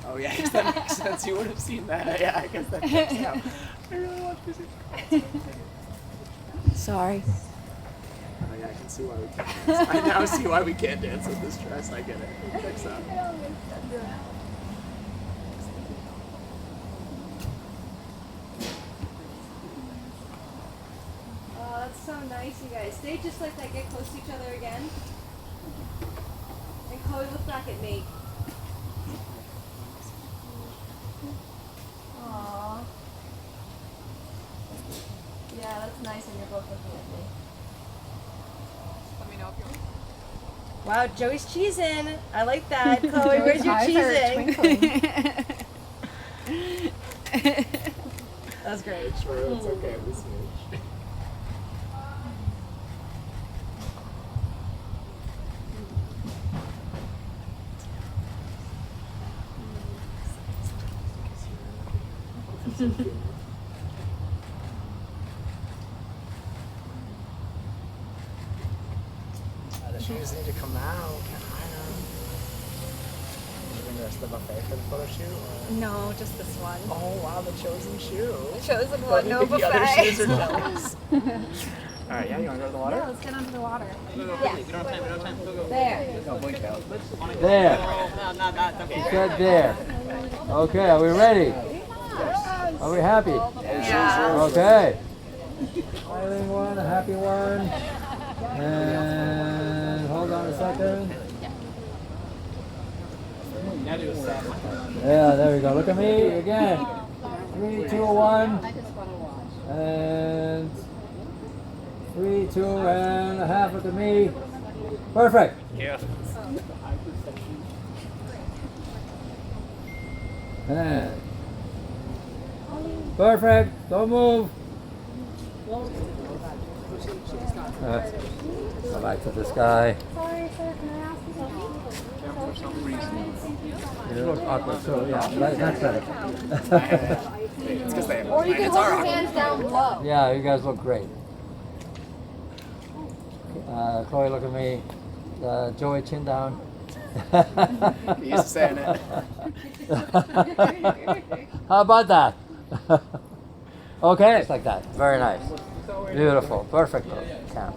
Oh yeah, I guess that makes sense. You would have seen that. Yeah, I guess that checks out. I really want to. Sorry. Oh yeah, I can see why we can't dance. I now see why we can't dance with this dress. I get it. It checks out. Oh, that's so nice, you guys. Stay just like that. Get close to each other again. And Chloe, look back at me. Aww. Yeah, that's nice, and you're both looking at me. Let me know if you want. Wow, Joey's cheesing. I like that. Chloe, where's your cheesing? That's great. Sure, it's okay. We smooch. The shoes need to come out. Can't hide them. You bring the rest of the buffet for the photo shoot? Or? No, just this one. Oh wow, the chosen shoe. Chosen But one, no the other buffet. shoes are jealous. Alright, yeah, you wanna go to the water? Yeah, let's get onto the water. There. No, blink out. There. No, not that. Okay. Good there. Okay, are we ready? Are we happy? Yeah. Okay. Smiling one, a happy one. And hold on a second. Yeah, there we go. Look at me again. 3, 2, 1. And 3, 2 and a half. Look at me. Perfect. Yeah. And perfect. Don't move. Go back to this guy. Sorry, sir. Can I ask you something? You look awkward, so yeah, that's better. It's because they have Or you can it's hold our your hands down below. Yeah, you guys look great. Chloe, look at me. Joey, chin down. He used to saying it. How about that? Okay, just like that. Very nice. Beautiful. Perfect. Count.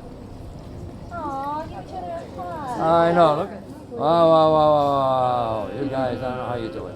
Aw, give each other a hug. I know. Look. Wow, wow, wow, wow, wow. You guys, I don't know how you do it.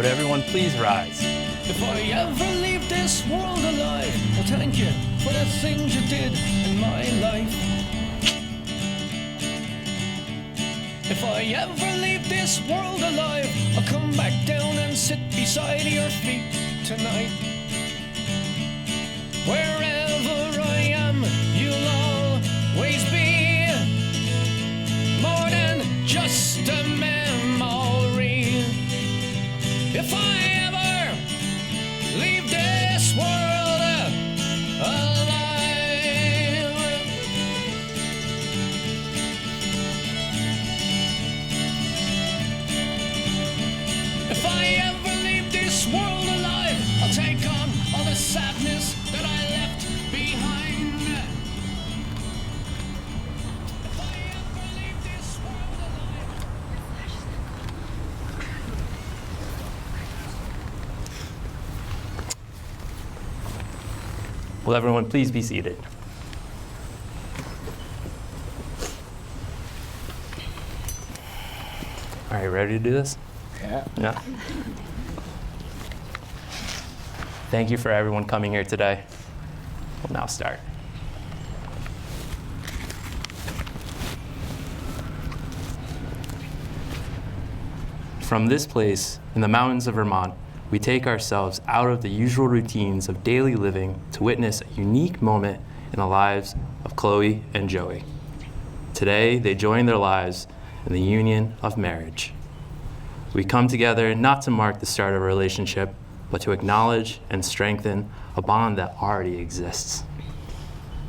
Would everyone please rise? If I ever leave this world alive, I'll thank you for the things you did in my life. If I ever leave this world alive, I'll come back down and sit beside your feet tonight. Wherever I am, you'll always be more than just a memory. If I ever leave this world alive, if I ever leave this world alive, I'll take on all the sadness that I left behind. If I ever leave this world alive. Will everyone please be seated? All right, ready to do this? Yeah. Yeah. Thank you for everyone coming here today. We'll now start. From this place in the mountains of Vermont, we take ourselves out of the usual routines of daily living to witness a unique moment in the lives of Chloe and Joey. Today, they join their lives in the union of marriage. We come together not to mark the start of a relationship, but to acknowledge and strengthen a bond that already exists.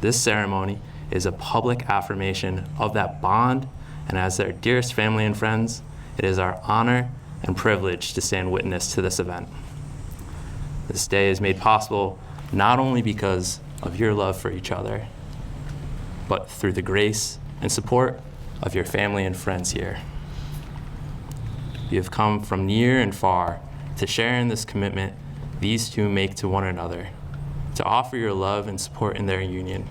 This ceremony is a public affirmation of that bond, and as their dearest family and friends, it is our honor and privilege to stand witness to this event. This day is made possible not only because of your love for each other, but through the grace and support of your family and friends here. You have come from near and far to share in this commitment these two make to one another, to offer your love and support in their union,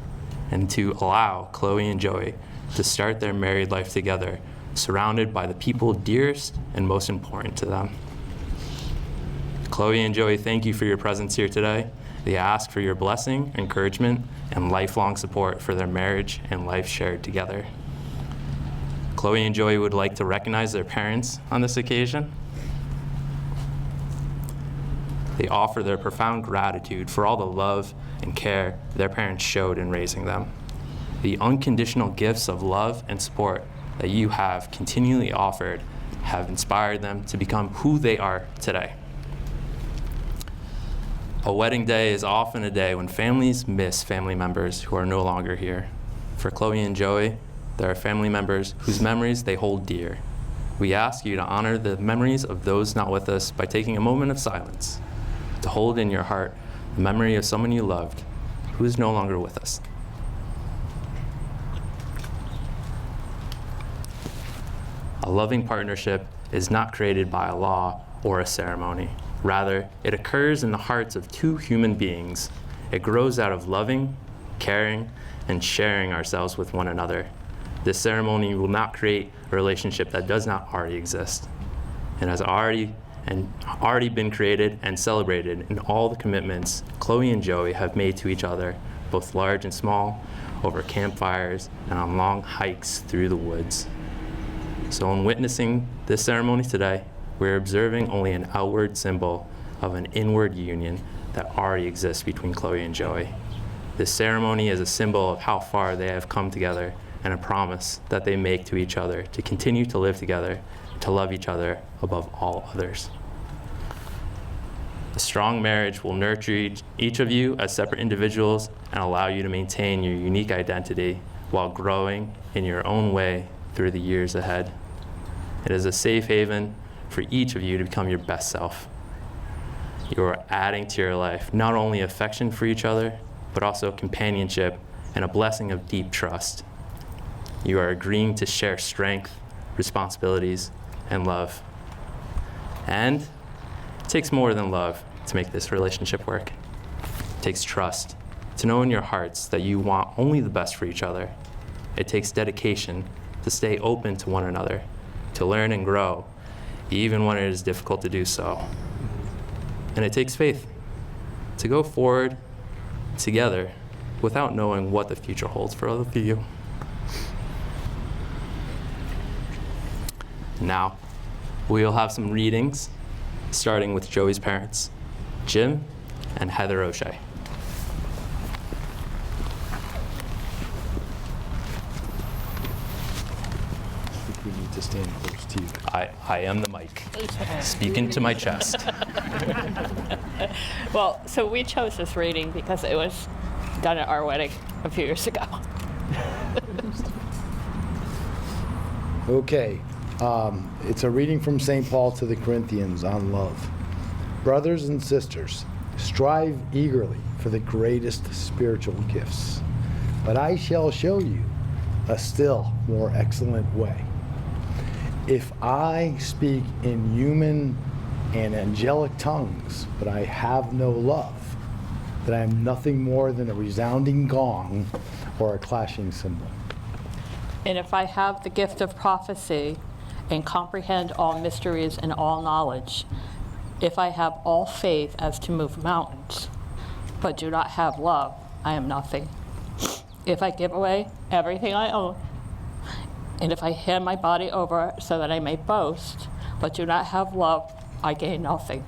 and to allow Chloe and Joey to start their married life together, surrounded by the people dearest and most important to them. Chloe and Joey, thank you for your presence here today. They ask for your blessing, encouragement, and lifelong support for their marriage and life shared together. Chloe and Joey would like to recognize their parents on this occasion. They offer their profound gratitude for all the love and care their parents showed in raising them. The unconditional gifts of love and support that you have continually offered have inspired them to become who they are today. A wedding day is often a day when families miss family members who are no longer here. For Chloe and Joey, there are family members whose memories they hold dear. We ask you to honor the memories of those not with us by taking a moment of silence, to hold in your heart the memory of someone you loved who is no longer with us. A loving partnership is not created by a law or a ceremony. Rather, it occurs in the hearts of two human beings. It grows out of loving, caring, and sharing ourselves with one another. This ceremony will not create a relationship that does not already exist. It has already been created and celebrated in all the commitments Chloe and Joey have made to each other, both large and small, over campfires and on long hikes through the woods. So in witnessing this ceremony today, we're observing only an outward symbol of an inward union that already exists between Chloe and Joey. This ceremony is a symbol of how far they have come together and a promise that they make to each other to continue to live together, to love each other above all others. A strong marriage will nurture each of you as separate individuals and allow you to maintain your unique identity while growing in your own way through the years ahead. It is a safe haven for each of you to become your best self. You are adding to your life not only affection for each other, but also companionship and a blessing of deep trust. You are agreeing to share strength, responsibilities, and love. And it takes more than love to make this relationship work. It takes trust, to know in your hearts that you want only the best for each other. It takes dedication to stay open to one another, to learn and grow, even when it is difficult to do so. And it takes faith to go forward together without knowing what the future holds for all of you. Now, we'll have some readings, starting with Joey's parents, Jim and Heather O'Shea. We need to stand close to you. I am the mic. Speak into my chest. Well, so we chose this reading because it was done at our wedding a few years ago. Okay. It's a reading from St. Paul to the Corinthians on love. Brothers and sisters, strive eagerly for the greatest spiritual gifts, but I shall show you a still more excellent way. If I speak in human and angelic tongues, but I have no love, then I am nothing more than a resounding gong or a clashing cymbal. And if I have the gift of prophecy and comprehend all mysteries and all knowledge, if I have all faith as to move mountains, but do not have love, I am nothing. If I give away everything I own, and if I hand my body over so that I may boast, but do not have love, I gain nothing.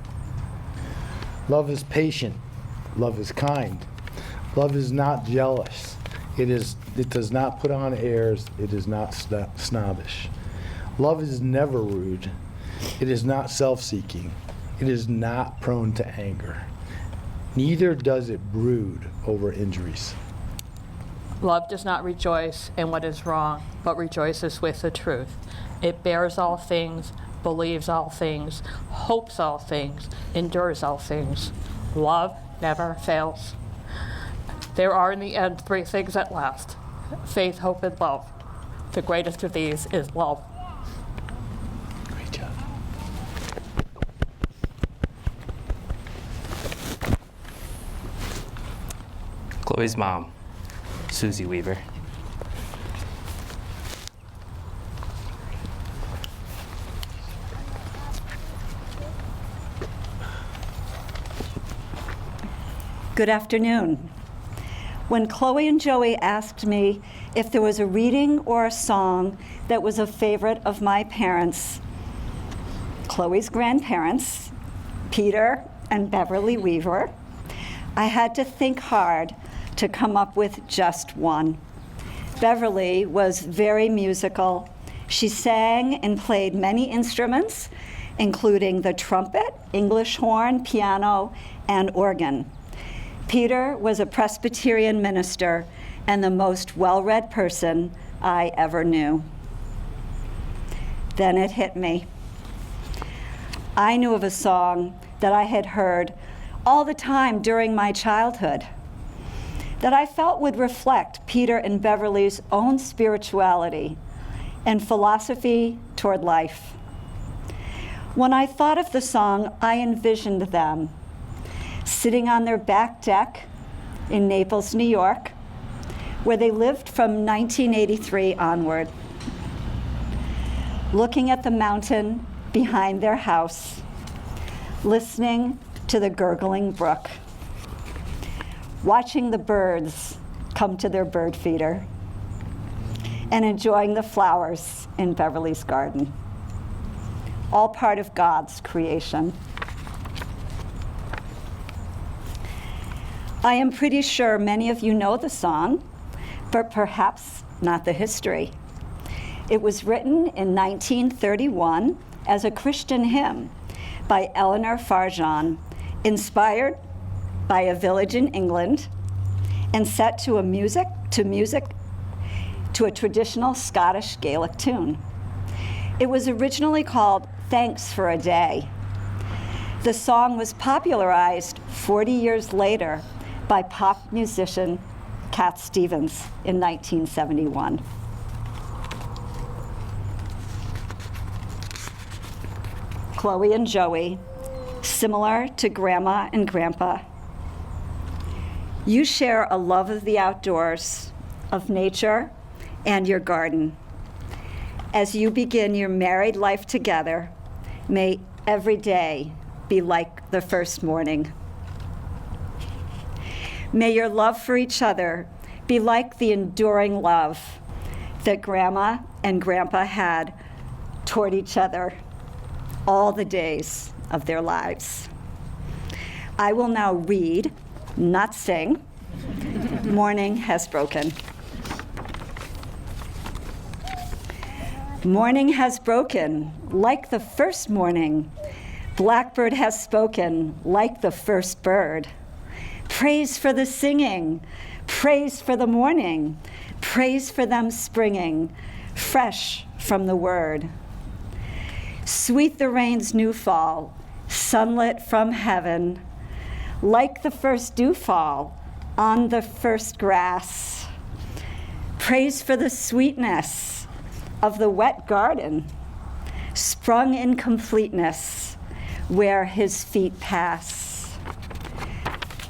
Love is patient. Love is kind. Love is not jealous. It does not put on airs. It is not snobbish. Love is never rude. It is not self-seeking. It is not prone to anger. Neither does it brood over injuries. Love does not rejoice in what is wrong, but rejoices with the truth. It bears all things, believes all things, hopes all things, endures all things. Love never fails. There are in the end three things that last: faith, hope, and love. The greatest of these is love. Great job. Chloe's mom, Susie Weaver. Good afternoon. When Chloe and Joey asked me if there was a reading or a song that was a favorite of my parents, Chloe's grandparents, Peter and Beverly Weaver, I had to think hard to come up with just one. Beverly was very musical. She sang and played many instruments, including the trumpet, English horn, piano, and organ. Peter was a Presbyterian minister and the most well-read person I ever knew. Then it hit me. I knew of a song that I had heard all the time during my childhood that I felt would reflect Peter and Beverly's own spirituality and philosophy toward life. When I thought of the song, I envisioned them sitting on their back deck in Naples, New York, where they lived from 1983 onward, looking at the mountain behind their house, listening to the gurgling brook, watching the birds come to their bird feeder, and enjoying the flowers in Beverly's garden, all part of God's creation. I am pretty sure many of you know the song, but perhaps not the history. It was written in 1931 as a Christian hymn by Eleanor Farjeon, inspired by a village in England and set to a traditional Scottish Gaelic tune. It was originally called Thanks for a Day. The song was popularized 40 years later by pop musician Cat Stevens in 1971. Chloe and Joey, similar to Grandma and Grandpa, you share a love of the outdoors, of nature, and your garden. As you begin your married life together, may every day be like the first morning. May your love for each other be like the enduring love that Grandma and Grandpa had toward each other all the days of their lives. I will now read, not sing, Morning Has Broken. Morning has broken like the first morning. Blackbird has spoken like the first bird. Praise for the singing, praise for the morning, praise for them springing, fresh from the word. Sweet the rain's new fall, sunlit from heaven, like the first dewfall on the first grass. Praise for the sweetness of the wet garden, sprung in completeness where his feet pass.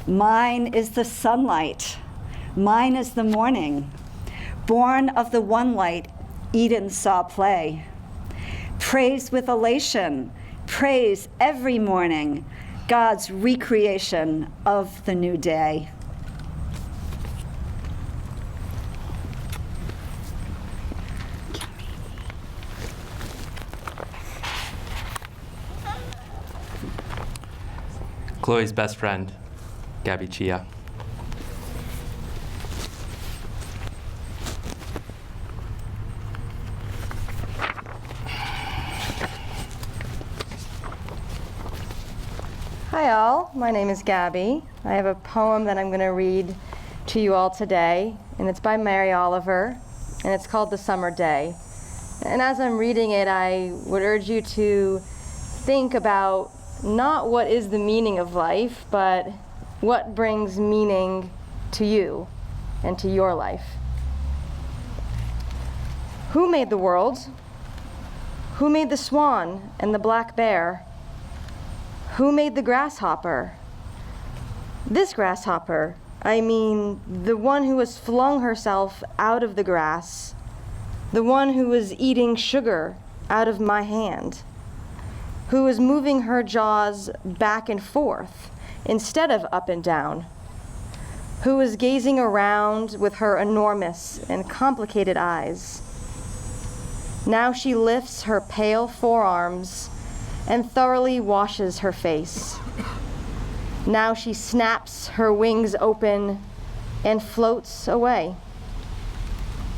Mine is the sunlight, mine is the morning, born of the one light Eden saw play. Praise with elation, praise every morning, God's recreation of the new day. Chloe's best friend, Gabby Chia. Hi all, my name is Gabby. I have a poem that I'm going to read to you all today, and it's by Mary Oliver, and it's called The Summer Day. And as I'm reading it, I would urge you to think about not what is the meaning of life, but what brings meaning to you and to your life. Who made the world? Who made the swan and the black bear? Who made the grasshopper? This grasshopper, I mean the one who has flung herself out of the grass, the one who was eating sugar out of my hand, who is moving her jaws back and forth instead of up and down, who is gazing around with her enormous and complicated eyes. Now she lifts her pale forearms and thoroughly washes her face. Now she snaps her wings open and floats away.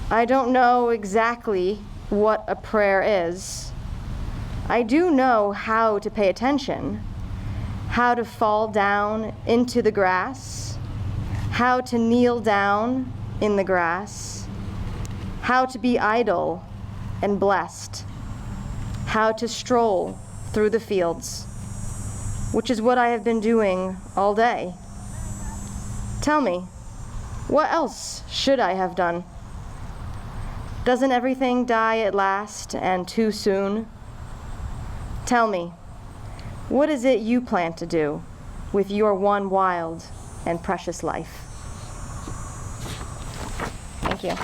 I don't know exactly what a prayer is. I do know how to pay attention, how to fall down into the grass, how to kneel down in the grass, how to be idle and blessed, how to stroll through the fields, which is what I have been doing all day. Tell me, what else should I have done? Doesn't everything die at last and too soon? Tell me, what is it you plan to do with your one wild and precious life? Thank you.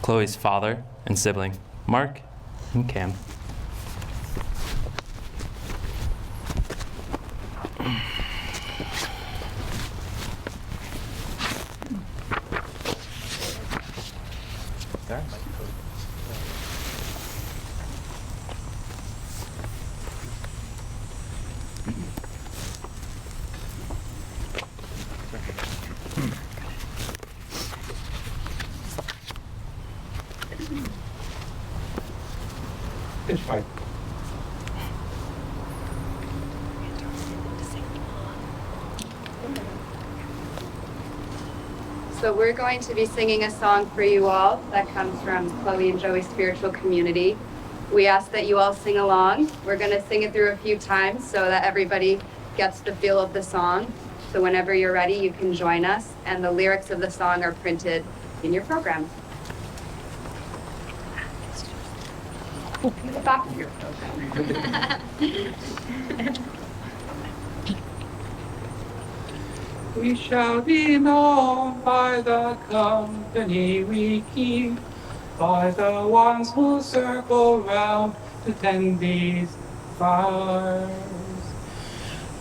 Chloe's father and sibling, Mark and Cam. It's fine. So we're going to be singing a song for you all that comes from Chloe and Joey's spiritual community. We ask that you all sing along. We're going to sing it through a few times so that everybody gets the feel of the song. So whenever you're ready, you can join us. And the lyrics of the song are printed in your program. Back of your program. We shall be known by the company we keep, by the ones who circle round to tend these fires.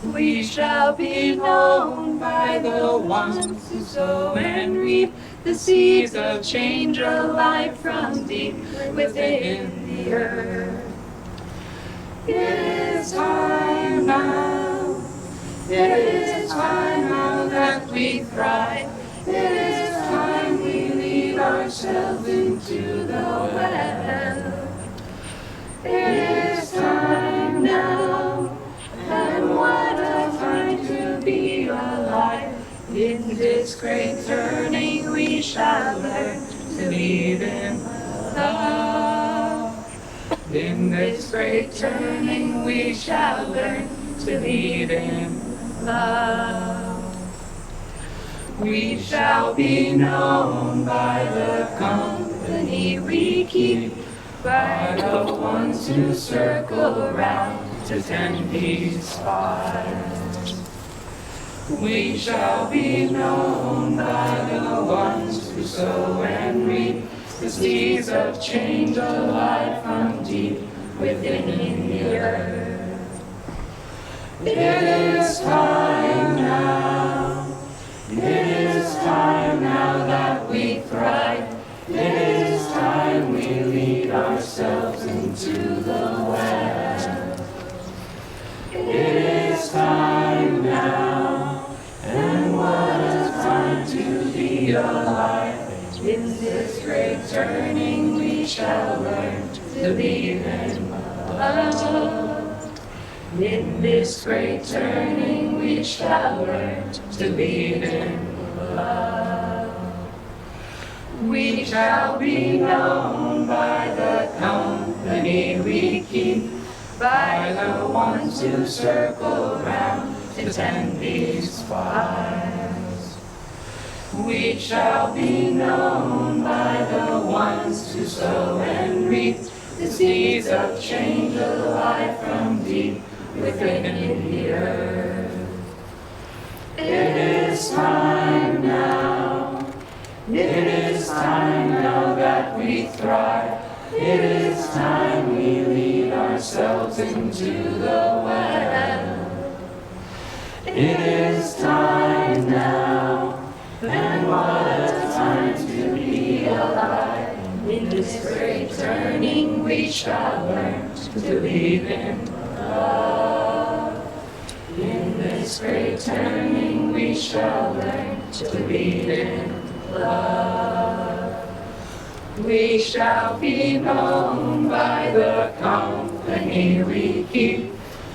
We shall be known by the ones who sow and reap the seeds of change alive from deep within the earth. It is time now. It is time now that we thrive. It is time we lead ourselves into the well. It is time now, and what a time to be alive. In this great turning we shall learn to lead in love. In this great turning we shall learn to lead in love. We shall be known by the company we keep, by the ones who circle around to tend these fires. We shall be known by the ones who sow and reap the seeds of change alive from deep within the earth. It is time now. It is time now that we thrive. It is time we lead ourselves into the well. It is time now, and what a time to be alive. In this great turning we shall learn to lead in love. In this great turning we shall learn to lead in love. We shall be known by the company we keep, by the ones who circle round to tend these fires. We shall be known by the ones who sow and reap the seeds of change alive from deep within the earth. It is time now. It is time now that we thrive. It is time we lead ourselves into the well. It is time now, and what a time to be alive. In this great turning we shall learn to lead in love. In this great turning we shall learn to lead in love. We shall be known by the company we keep,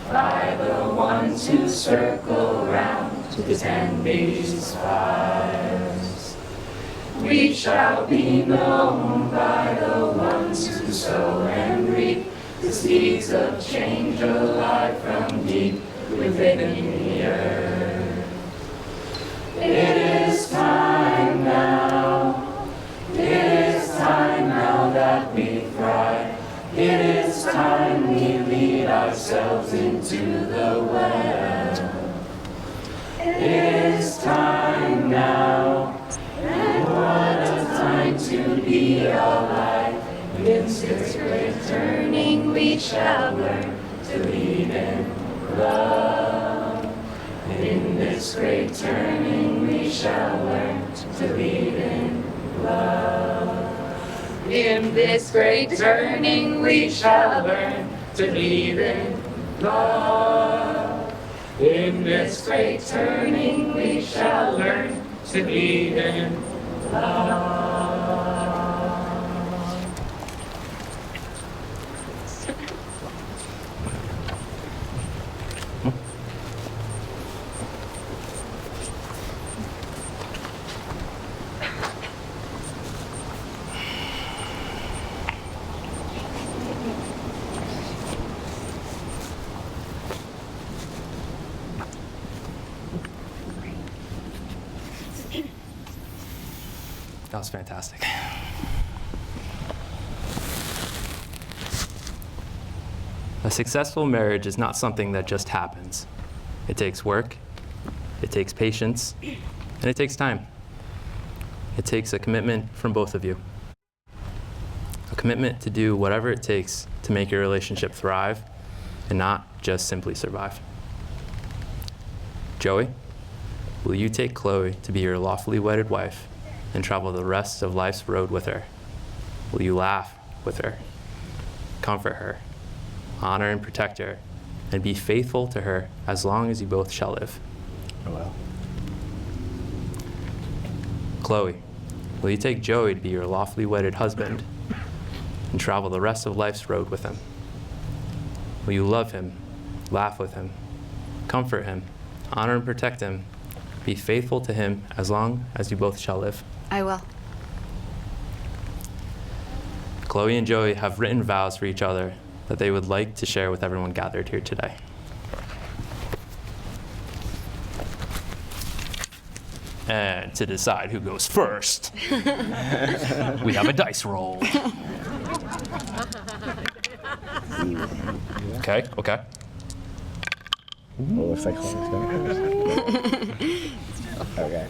by the ones who circle round to tend these fires. We shall be known by the ones who sow and reap the seeds of change alive from deep within the earth. It is time now. It is time now that we thrive. It is time we lead ourselves into the well. It is time now, and what a time to be alive. In this great turning we shall learn to lead in love. In this great turning we shall learn to lead in love. In this great turning we shall learn to lead in love. In this great turning we shall learn to lead in love. That was fantastic. A successful marriage is not something that just happens. It takes work, it takes patience, and it takes time. It takes a commitment from both of you. commitment to do whatever it takes to make your relationship thrive and not just simply survive. Joey, will you take Chloe to be your lawfully wedded wife and travel the rest of life's road with her? Will you laugh with her, comfort her, honor and protect her, and be faithful to her as long as you both shall live? I will. Chloe, will you take Joey to be your lawfully wedded husband and travel the rest of life's road with him? Will you love him, laugh with him, comfort him, honor and protect him, be faithful to him as long as you both shall live? I will. Chloe and Joey have written vows for each other that they would like to share with everyone gathered here today. And to decide who goes first, we have a dice roll. Okay. Ooh, looks like Chloe's going first. Okay.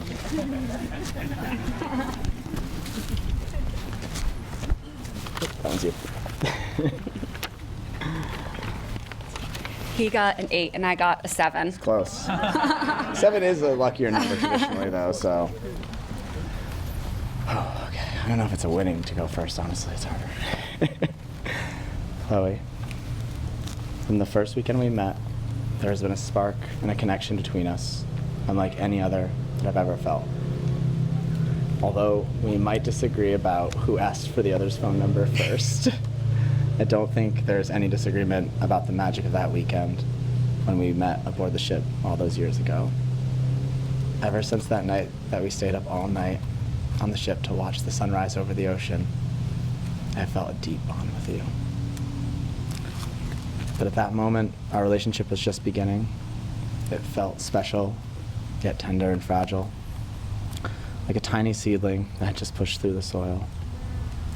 That one's you. He got an 8 and I got a 7. Close. 7 is a luckier number traditionally, though, so. Oh, okay. I don't know if it's a winning to go first, honestly. It's harder. Chloe, from the first weekend we met, there has been a spark and a connection between us, unlike any other that I've ever felt. Although we might disagree about who asked for the other's phone number first, I don't think there's any disagreement about the magic of that weekend when we met aboard the ship all those years ago. Ever since that night that we stayed up all night on the ship to watch the sunrise over the ocean, I felt a deep bond with you. But at that moment, our relationship was just beginning. It felt special, yet tender and fragile, like a tiny seedling that had just pushed through the soil.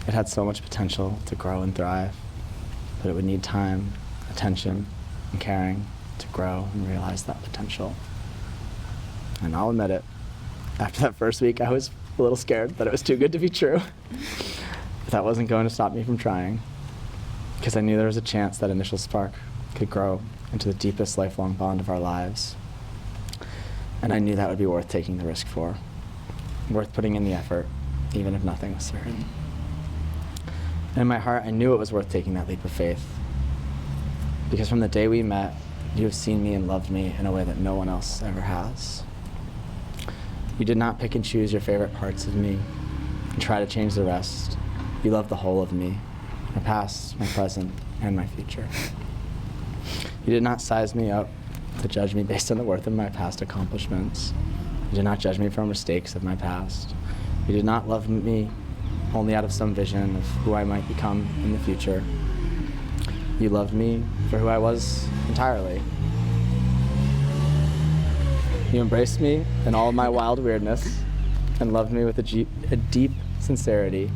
It had so much potential to grow and thrive, but it would need time, attention, and caring to grow and realize that potential. And I'll admit it, after that first week, I was a little scared that it was too good to be true. But that wasn't going to stop me from trying, because I knew there was a chance that initial spark could grow into the deepest lifelong bond of our lives. And I knew that would be worth taking the risk for, worth putting in the effort, even if nothing was certain. And in my heart, I knew it was worth taking that leap of faith, because from the day we met, you have seen me and loved me in a way that no one else ever has. You did not pick and choose your favorite parts of me and try to change the rest. You loved the whole of me, my past, my present, and my future. You did not size me up to judge me based on the worth of my past accomplishments. You did not judge me for mistakes of my past. You did not love me only out of some vision of who I might become in the future. You loved me for who I was entirely. You embraced me in all of my wild weirdness and loved me with a deep sincerity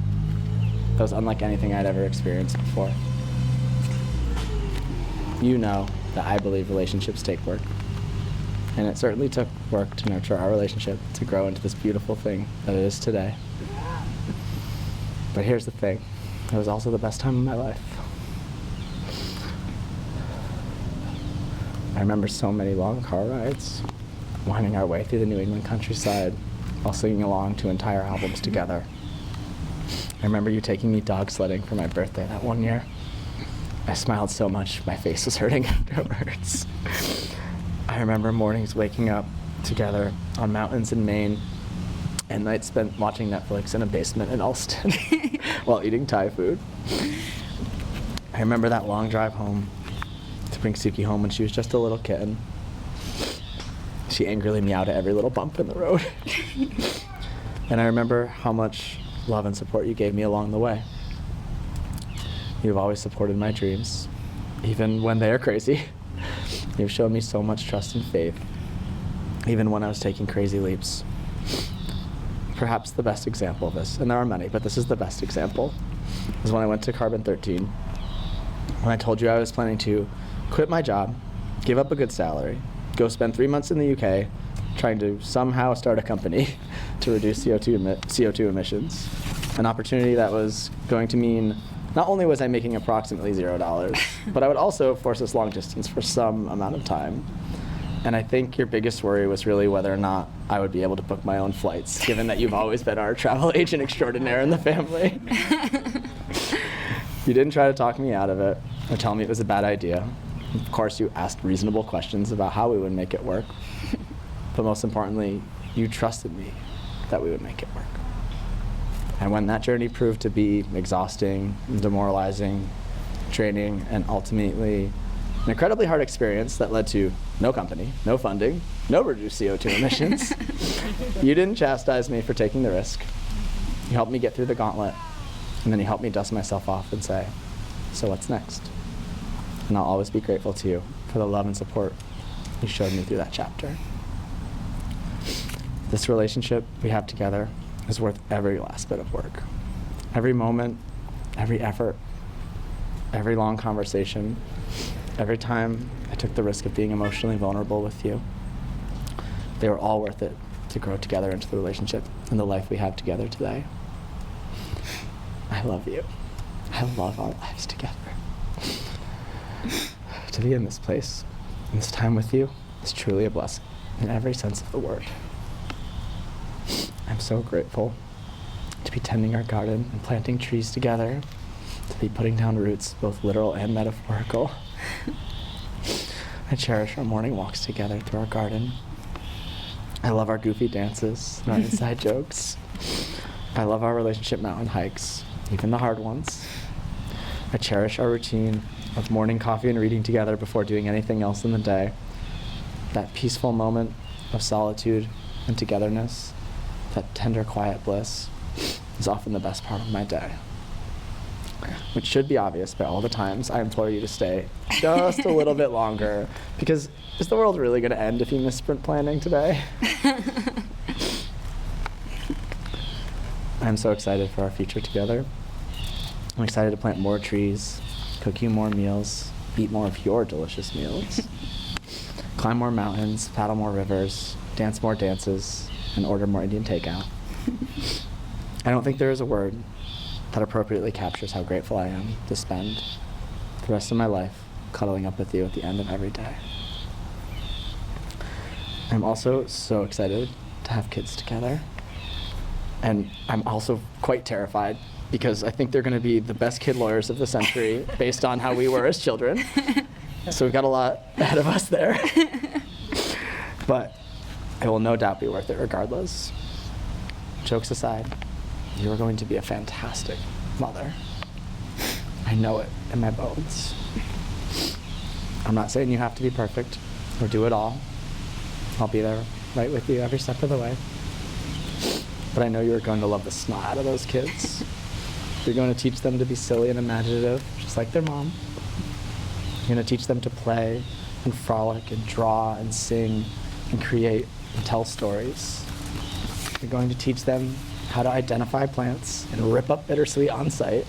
that was unlike anything I'd ever experienced before. You know that I believe relationships take work, and it certainly took work to nurture our relationship to grow into this beautiful thing that it is today. But here's the thing, it was also the best time of my life. I remember so many long car rides, winding our way through the New England countryside while singing along to entire albums together. I remember you taking me dog sledding for my birthday that one year. I smiled so much, my face was hurting afterwards. I remember mornings waking up together on mountains in Maine and nights spent watching Netflix in a basement in Alston while eating Thai food. I remember that long drive home to bring Suki home when she was just a little kitten. She angrily meowed at every little bump in the road. And I remember how much love and support you gave me along the way. You've always supported my dreams, even when they are crazy. You've shown me so much trust and faith, even when I was taking crazy leaps. Perhaps the best example of this, and there are many, but this is the best example, is when I went to Carbon 13. When I told you I was planning to quit my job, give up a good salary, go spend 3 months in the UK trying to somehow start a company to reduce CO2 emissions. An opportunity that was going to mean Not only was I making approximately $0, but I would also force us long distance for some amount of time. And I think your biggest worry was really whether or not I would be able to book my own flights, given that you've always been our travel agent extraordinaire in the family. You didn't try to talk me out of it or tell me it was a bad idea. Of course, you asked reasonable questions about how we would make it work. But most importantly, you trusted me that we would make it work. And when that journey proved to be exhausting, demoralizing, draining, and ultimately an incredibly hard experience that led to no company, no funding, no reduced CO2 emissions, you didn't chastise me for taking the risk. You helped me get through the gauntlet, and then you helped me dust myself off and say, so what's next? And I'll always be grateful to you for the love and support you showed me through that chapter. This relationship we have together is worth every last bit of work. Every moment, every effort, every long conversation, every time I took the risk of being emotionally vulnerable with you. They were all worth it to grow together into the relationship and the life we have together today. I love you. I love our lives together. To be in this place, in this time with you, is truly a blessing in every sense of the word. I'm so grateful to be tending our garden and planting trees together, to be putting down roots, both literal and metaphorical. I cherish our morning walks together through our garden. I love our goofy dances and our inside jokes. I love our relationship mountain hikes, even the hard ones. I cherish our routine of morning coffee and reading together before doing anything else in the day. That peaceful moment of solitude and togetherness, that tender, quiet bliss, is often the best part of my day. Which should be obvious by all the times I implore you to stay just a little bit longer, because is the world really going to end if you miss sprint planning today? I'm so excited for our future together. I'm excited to plant more trees, cook you more meals, eat more of your delicious meals, climb more mountains, paddle more rivers, dance more dances, and order more Indian takeout. I don't think there is a word that appropriately captures how grateful I am to spend the rest of my life cuddling up with you at the end of every day. I'm also so excited to have kids together. And I'm also quite terrified because I think they're going to be the best kid lawyers of the century based on how we were as children. So we've got a lot ahead of us there. But it will no doubt be worth it regardless. Jokes aside, you are going to be a fantastic mother. I know it in my bones. I'm not saying you have to be perfect or do it all. I'll be there right with you every step of the way. But I know you're going to love the snot out of those kids. You're going to teach them to be silly and imaginative, just like their mom. You're going to teach them to play and frolic and draw and sing and create and tell stories. You're going to teach them how to identify plants and rip up bittersweet on site.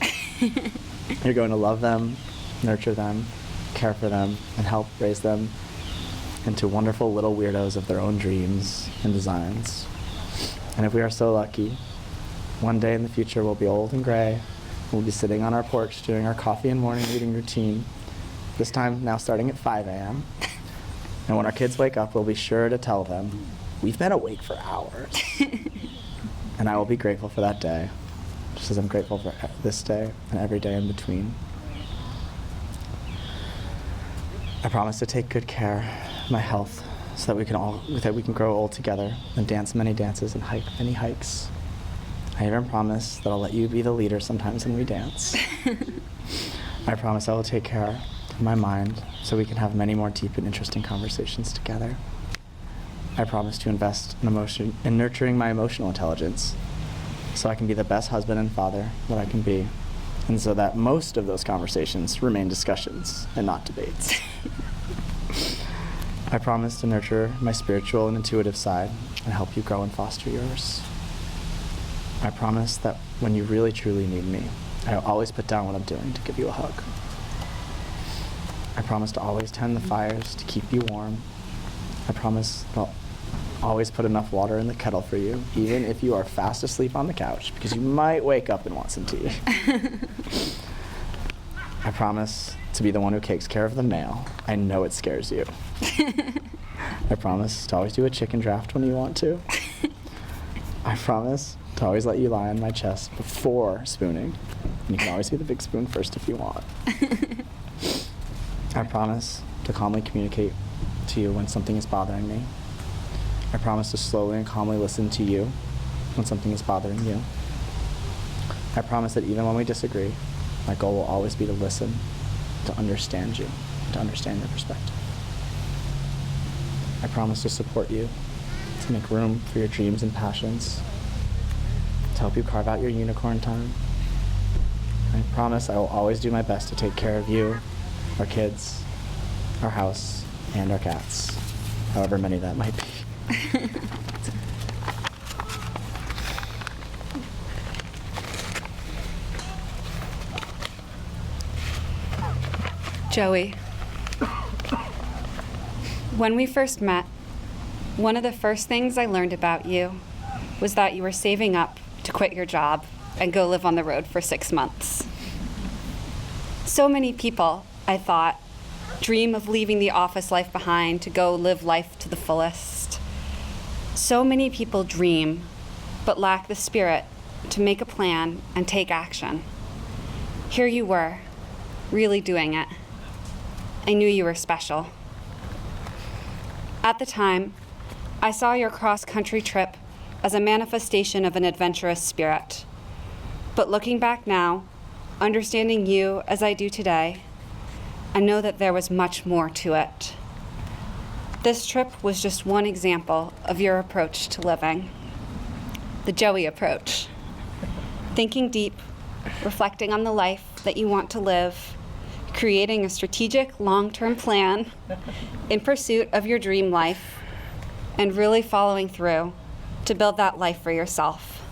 You're going to love them, nurture them, care for them, and help raise them into wonderful little weirdos of their own dreams and designs. And if we are so lucky, one day in the future we'll be old and gray. We'll be sitting on our porch doing our coffee and morning reading routine, this time now starting at 5 a.m. And when our kids wake up, we'll be sure to tell them, we've been awake for hours. And I will be grateful for that day, just as I'm grateful for this day and every day in between. I promise to take good care of my health so that we can grow old together and dance many dances and hike many hikes. I even promise that I'll let you be the leader sometimes when we dance. I promise I will take care of my mind so we can have many more deep and interesting conversations together. I promise to invest in nurturing my emotional intelligence so I can be the best husband and father that I can be, and so that most of those conversations remain discussions and not debates. I promise to nurture my spiritual and intuitive side and help you grow and foster yours. I promise that when you really truly need me, I'll always put down what I'm doing to give you a hug. I promise to always tend the fires to keep you warm. I promise I'll always put enough water in the kettle for you, even if you are fast asleep on the couch, because you might wake up and want some tea. I promise to be the one who takes care of the mail. I know it scares you. I promise to always do a chicken draft when you want to. I promise to always let you lie on my chest before spooning. And you can always be the big spoon first if you want. I promise to calmly communicate to you when something is bothering me. I promise to slowly and calmly listen to you when something is bothering you. I promise that even when we disagree, my goal will always be to listen, to understand you, to understand your perspective. I promise to support you, to make room for your dreams and passions, to help you carve out your unicorn time. I promise I will always do my best to take care of you, our kids, our house, and our cats, however many that might be. Joey, when we first met, one of the first things I learned about you was that you were saving up to quit your job and go live on the road for 6 months. So many people, I thought, dream of leaving the office life behind to go live life to the fullest. So many people dream, but lack the spirit to make a plan and take action. Here you were, really doing it. I knew you were special. At the time, I saw your cross-country trip as a manifestation of an adventurous spirit. But looking back now, understanding you as I do today, I know that there was much more to it. This trip was just one example of your approach to living. The Joey approach. Thinking deep, reflecting on the life that you want to live, creating a strategic long-term plan in pursuit of your dream life, and really following through to build that life for yourself.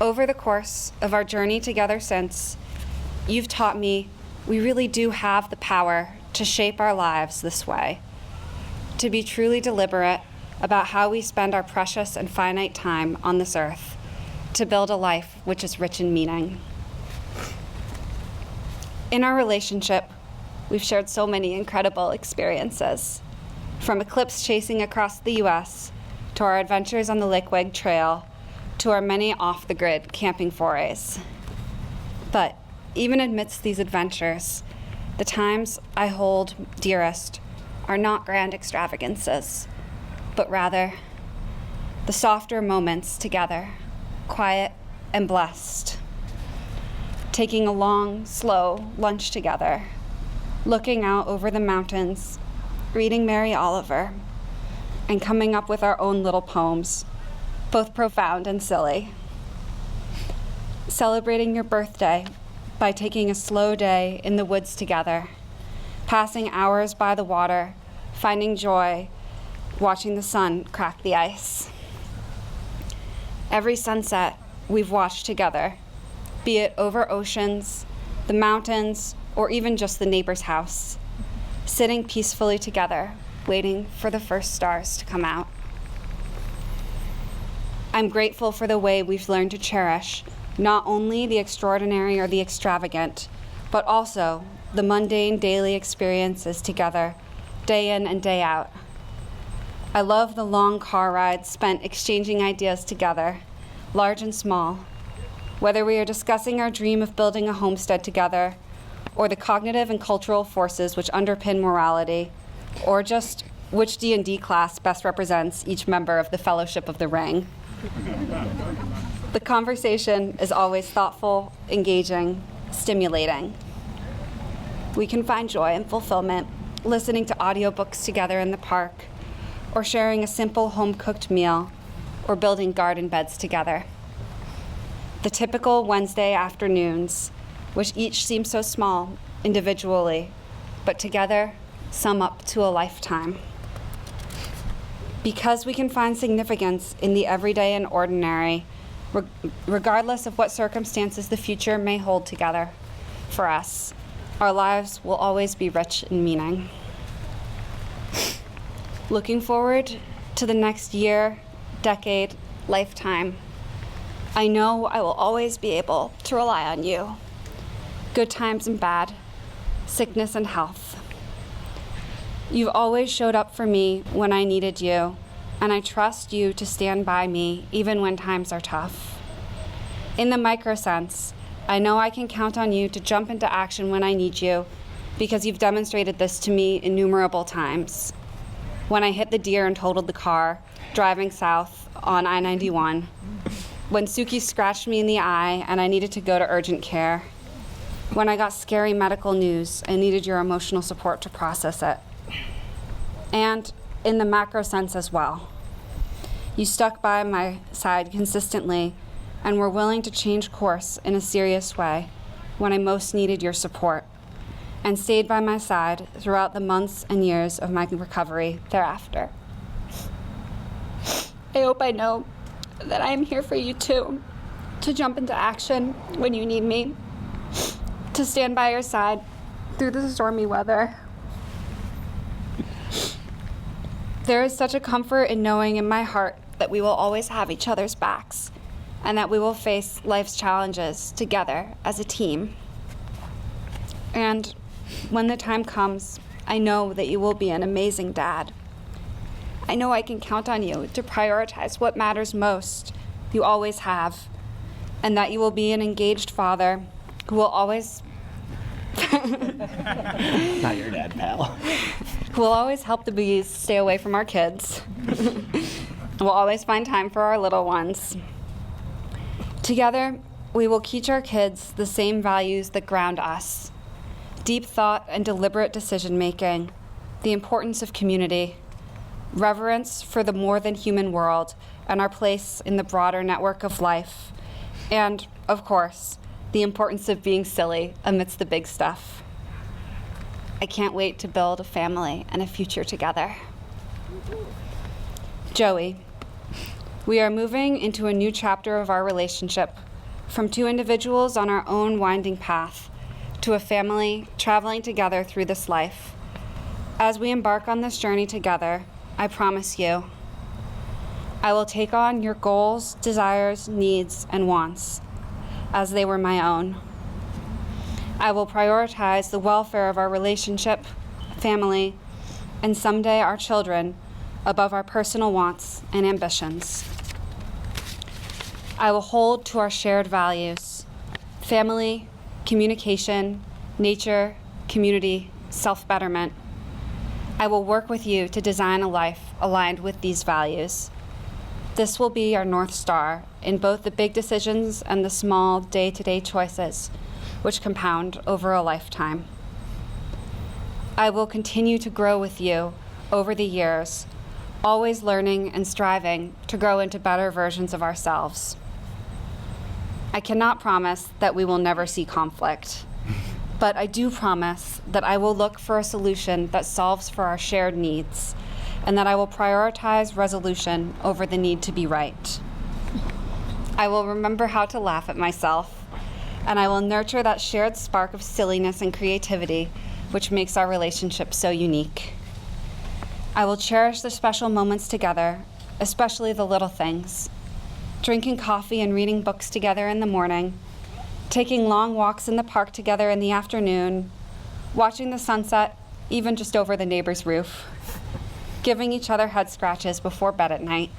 Over the course of our journey together since, you've taught me we really do have the power to shape our lives this way, to be truly deliberate about how we spend our precious and finite time on this earth, to build a life which is rich in meaning. In our relationship, we've shared so many incredible experiences, from eclipse chasing across the U.S., to our adventures on the Lake Trail, to our many off-the-grid camping forays. But even amidst these adventures, the times I hold dearest are not grand extravagances, but rather the softer moments together, quiet and blessed. Taking a long, slow lunch together, looking out over the mountains, reading Mary Oliver, and coming up with our own little poems, both profound and silly. Celebrating your birthday by taking a slow day in the woods together, passing hours by the water, finding joy, watching the sun crack the ice. Every sunset we've watched together, be it over oceans, the mountains, or even just the neighbor's house, sitting peacefully together, waiting for the first stars to come out. I'm grateful for the way we've learned to cherish not only the extraordinary or the extravagant, but also the mundane daily experiences together, day in and day out. I love the long car rides spent exchanging ideas together, large and small, whether we are discussing our dream of building a homestead together, or the cognitive and cultural forces which underpin morality, or just which D&D class best represents each member of the Fellowship of the Ring. The conversation is always thoughtful, engaging, stimulating. We can find joy and fulfillment listening to audiobooks together in the park, or sharing a simple home-cooked meal, or building garden beds together. The typical Wednesday afternoons, which each seem so small individually, but together sum up to a lifetime. Because we can find significance in the everyday and ordinary, regardless of what circumstances the future may hold together for us, our lives will always be rich in meaning. Looking forward to the next year, decade, lifetime, I know I will always be able to rely on you. good times and bad, sickness and health. You've always showed up for me when I needed you, and I trust you to stand by me even when times are tough. In the micro sense, I know I can count on you to jump into action when I need you, because you've demonstrated this to me innumerable times. When I hit the deer and totaled the car, driving south on I-91. When Suki scratched me in the eye and I needed to go to urgent care. When I got scary medical news and needed your emotional support to process it. And in the macro sense as well. You stuck by my side consistently and were willing to change course in a serious way when I most needed your support, and stayed by my side throughout the months and years of my recovery thereafter. I hope I know that I am here for you too, to jump into action when you need me, to stand by your side through the stormy weather. There is such a comfort in knowing in my heart that we will always have each other's backs, and that we will face life's challenges together as a team. And when the time comes, I know that you will be an amazing dad. I know I can count on you to prioritize what matters most. You always have. And that you will be an engaged father who will always... Not your dad, pal. Who will always help the bees stay away from our kids. We'll always find time for our little ones. Together, we will teach our kids the same values that ground us. Deep thought and deliberate decision-making, the importance of community, reverence for the more than human world and our place in the broader network of life, and, of course, the importance of being silly amidst the big stuff. I can't wait to build a family and a future together. Joey, we are moving into a new chapter of our relationship, from two individuals on our own winding path to a family traveling together through this life. As we embark on this journey together, I promise you, I will take on your goals, desires, needs, and wants as they were my own. I will prioritize the welfare of our relationship, family, and someday our children above our personal wants and ambitions. I will hold to our shared values: family, communication, nature, community, self-betterment. I will work with you to design a life aligned with these values. This will be our North Star in both the big decisions and the small day-to-day choices, which compound over a lifetime. I will continue to grow with you over the years, always learning and striving to grow into better versions of ourselves. I cannot promise that we will never see conflict, but I do promise that I will look for a solution that solves for our shared needs, and that I will prioritize resolution over the need to be right. I will remember how to laugh at myself, and I will nurture that shared spark of silliness and creativity which makes our relationship so unique. I will cherish the special moments together, especially the little things. Drinking coffee and reading books together in the morning, taking long walks in the park together in the afternoon, watching the sunset, even just over the neighbor's roof, giving each other head scratches before bed at night.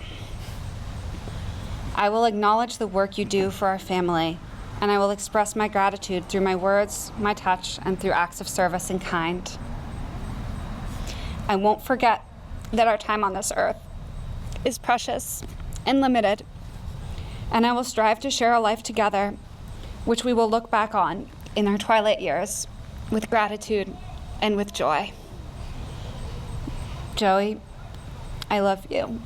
I will acknowledge the work you do for our family, and I will express my gratitude through my words, my touch, and through acts of service in kind. I won't forget that our time on this earth is precious and limited, and I will strive to share a life together, which we will look back on in our twilight years with gratitude and with joy. Joey, I love you.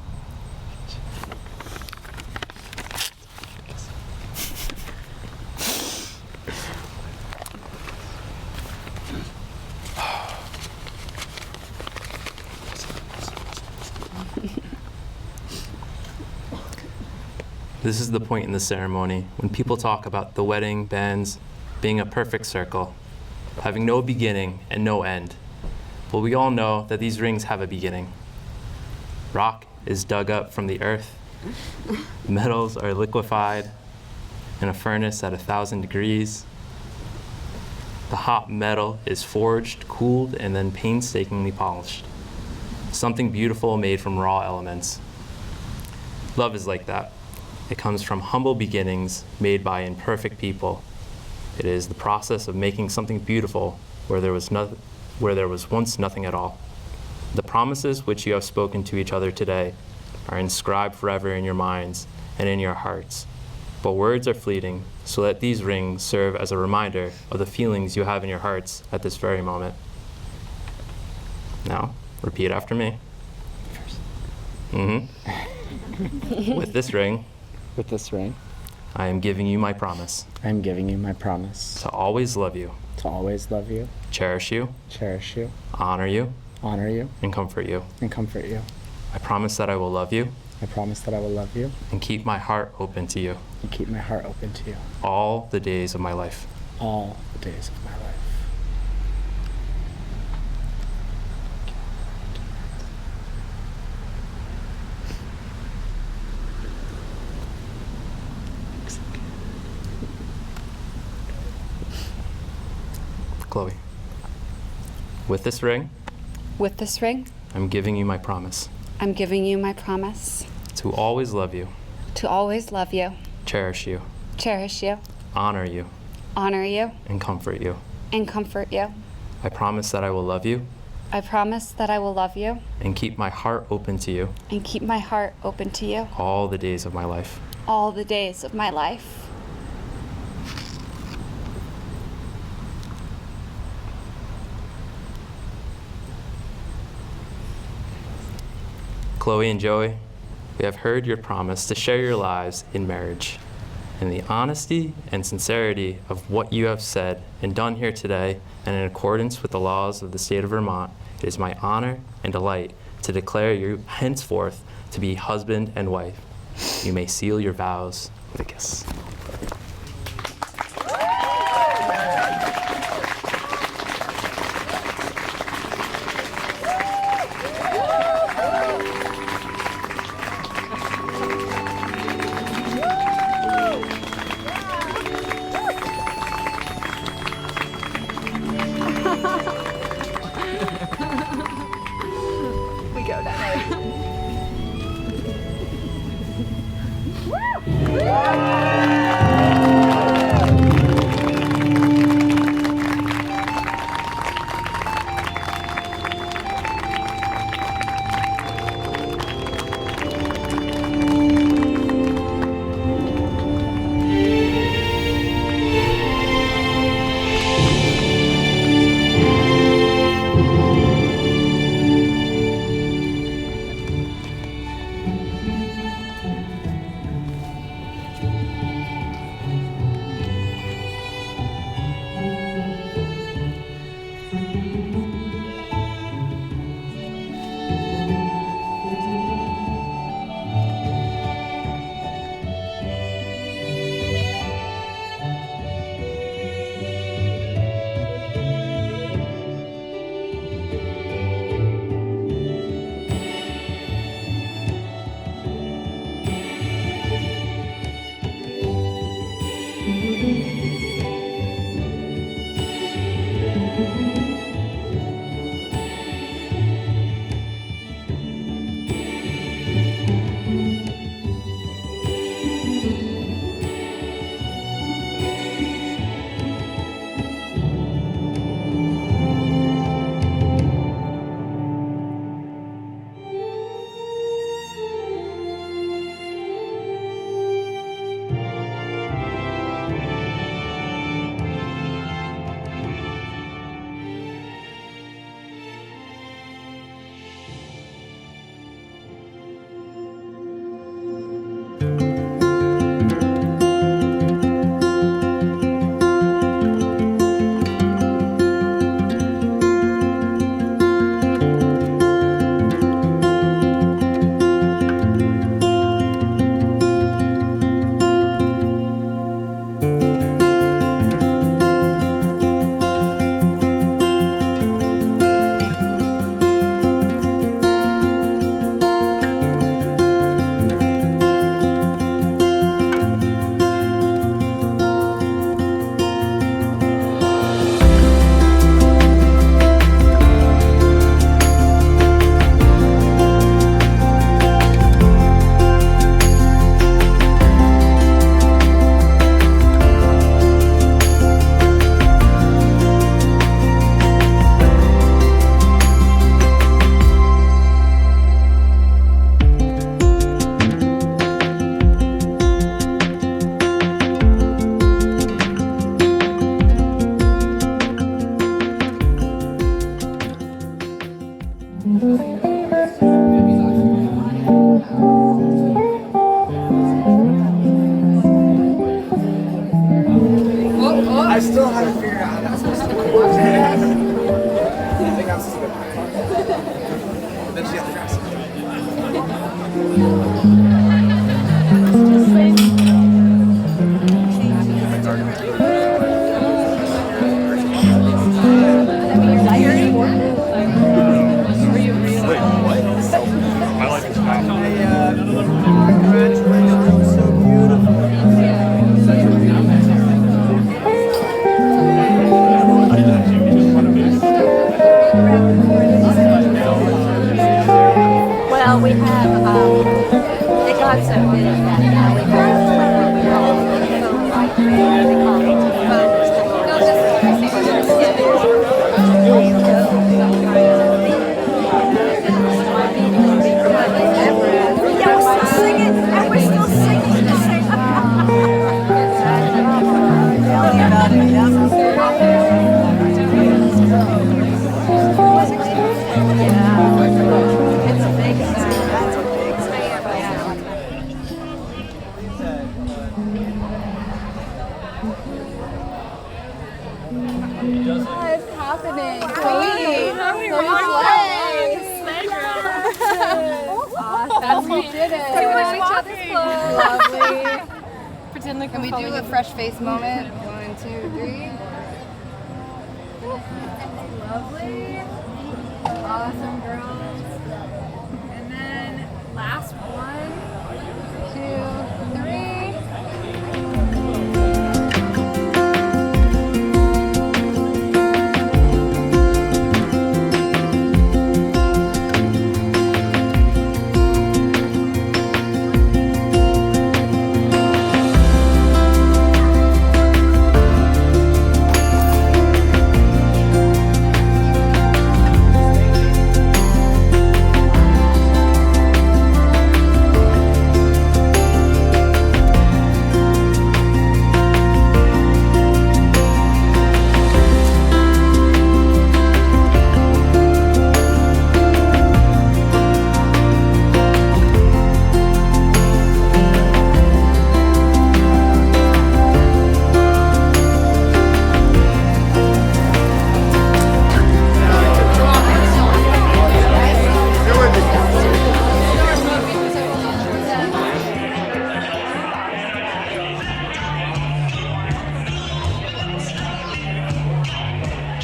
This is the point in the ceremony when people talk about the wedding bands being a perfect circle, having no beginning and no end. But we all know that these rings have a beginning. Rock is dug up from the earth. Metals are liquefied in a furnace at 1,000 degrees. The hot metal is forged, cooled, and then painstakingly polished. Something beautiful made from raw elements. Love is like that. It comes from humble beginnings made by imperfect people. It is the process of making something beautiful where there was once nothing at all. The promises which you have spoken to each other today are inscribed forever in your minds and in your hearts. But words are fleeting, so let these rings serve as a reminder of the feelings you have in your hearts at this very moment. Now, repeat after me. With this ring, I am giving you my promise. I am giving you my promise. To always love you. To always love you. Cherish you. Cherish you. Honor you. Honor you. And comfort you. And comfort you. I promise that I will love you. I promise that I will love you. And keep my heart open to you. And keep my heart open to you. All the days of my life. All the days of my life. Chloe, with this ring, I'm giving you my promise. I'm giving you my promise. To always love you. To always love you. Cherish you. Cherish you. Honor you. Honor you. And comfort you. And comfort you. I promise that I will love you. I promise that I will love you. And keep my heart open to you. And keep my heart open to you. All the days of my life. All the days of my life. Chloe and Joey, we have heard your promise to share your lives in marriage. In the honesty and sincerity of what you have said and done here today, and in accordance with the laws of the state of Vermont, it is my honor and delight to declare you henceforth to be husband and wife. You may seal your vows with a kiss. We go down there. Woo! I still haven't figured out how that's supposed to work. I think I'm supposed to go behind. Then she has to dress. Well, we have, it got so big that now we have what we call phone library. They call it yeah, we're still singing, and we're still singing the same. What's happening? Chloe, awesome. We did it. Too much walking. Lovely. Pretend like Can we do a fresh face moment? 1, 2, 3. Lovely. Awesome, girls. And then last 1, 2, 3.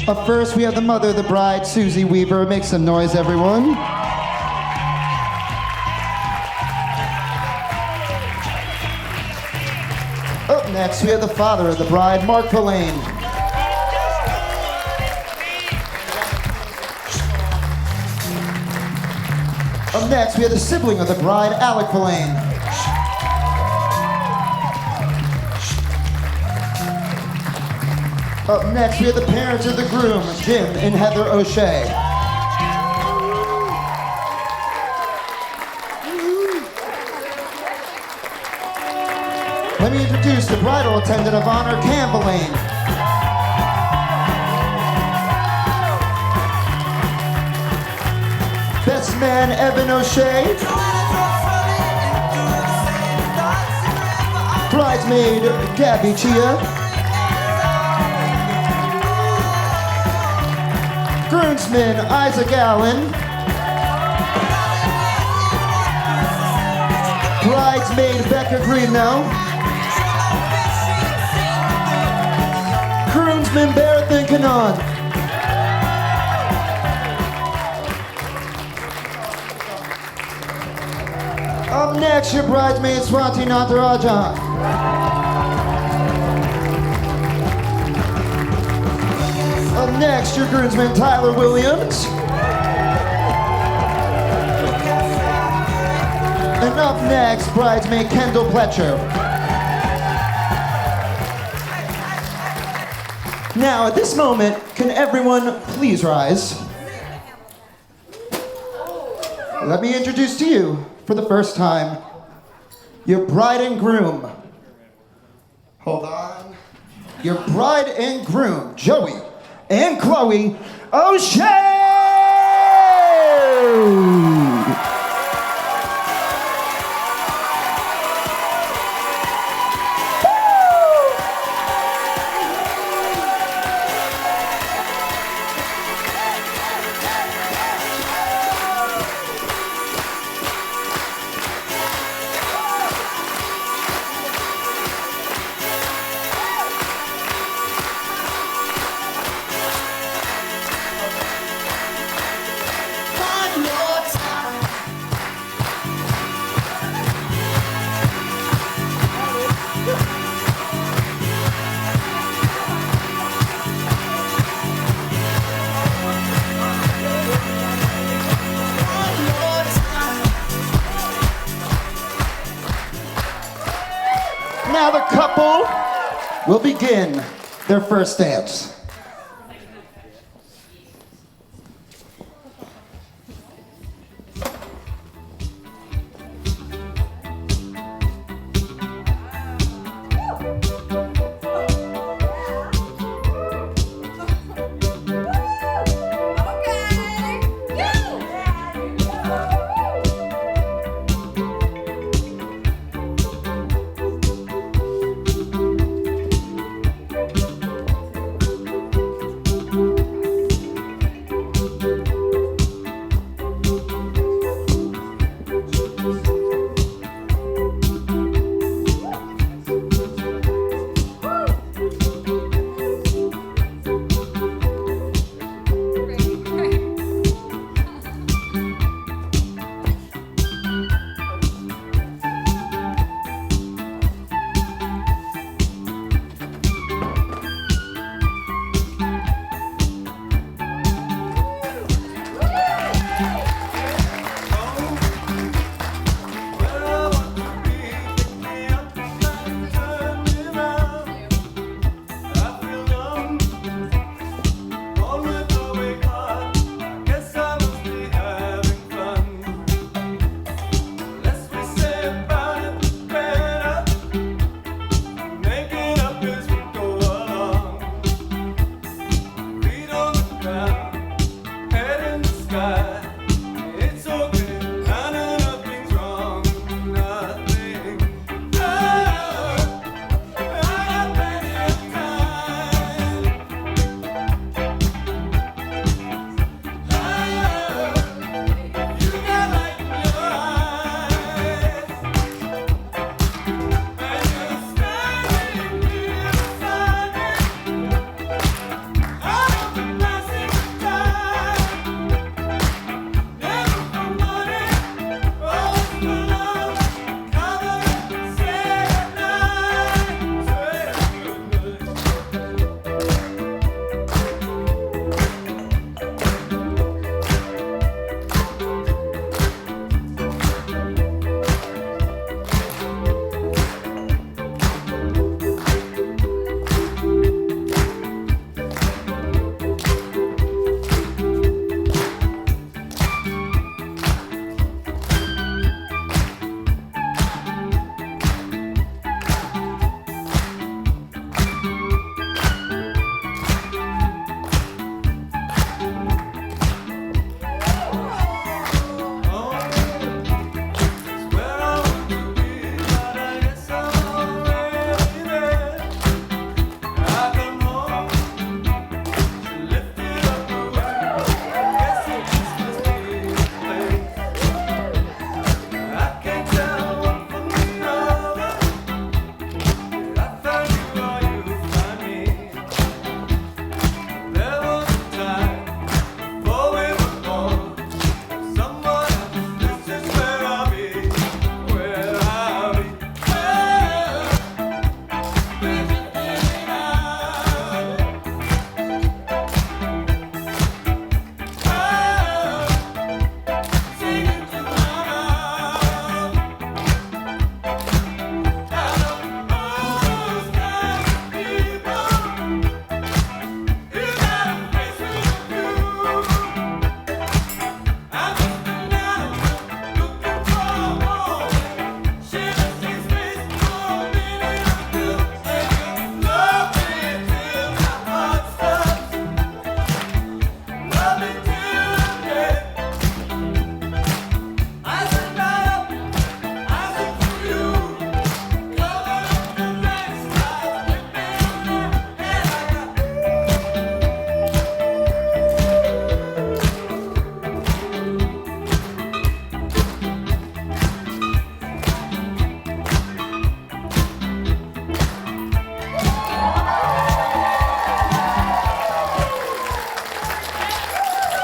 Up first, we have the mother of the bride, Susie Weaver. Make some noise, everyone. Up next, we have the father of the bride, Mark Verlaine. Up next, we have the sibling of the bride, Alec Verlaine. Up next, we have the parents of the groom, Jim and Heather O'Shea. Let me introduce the bridal attendant of honor, Cam Verlaine. Best man, Evan O'Shea. Bridesmaid, Gabby Chia. Groomsman, Isaac Allen. Bridesmaid, Becca Greenell. Groomsman, Barathan Kanan. Up next, your bridesmaid, Swati Natarajan. Up next, your groomsman, Tyler Williams. And up next, bridesmaid, Kendall Pletcher. Now, at this moment, can everyone please rise? Let me introduce to you, for the first time, your bride and groom. Hold on. Your bride and groom, Joey and Chloe O'Shea! the couple will begin their first dance.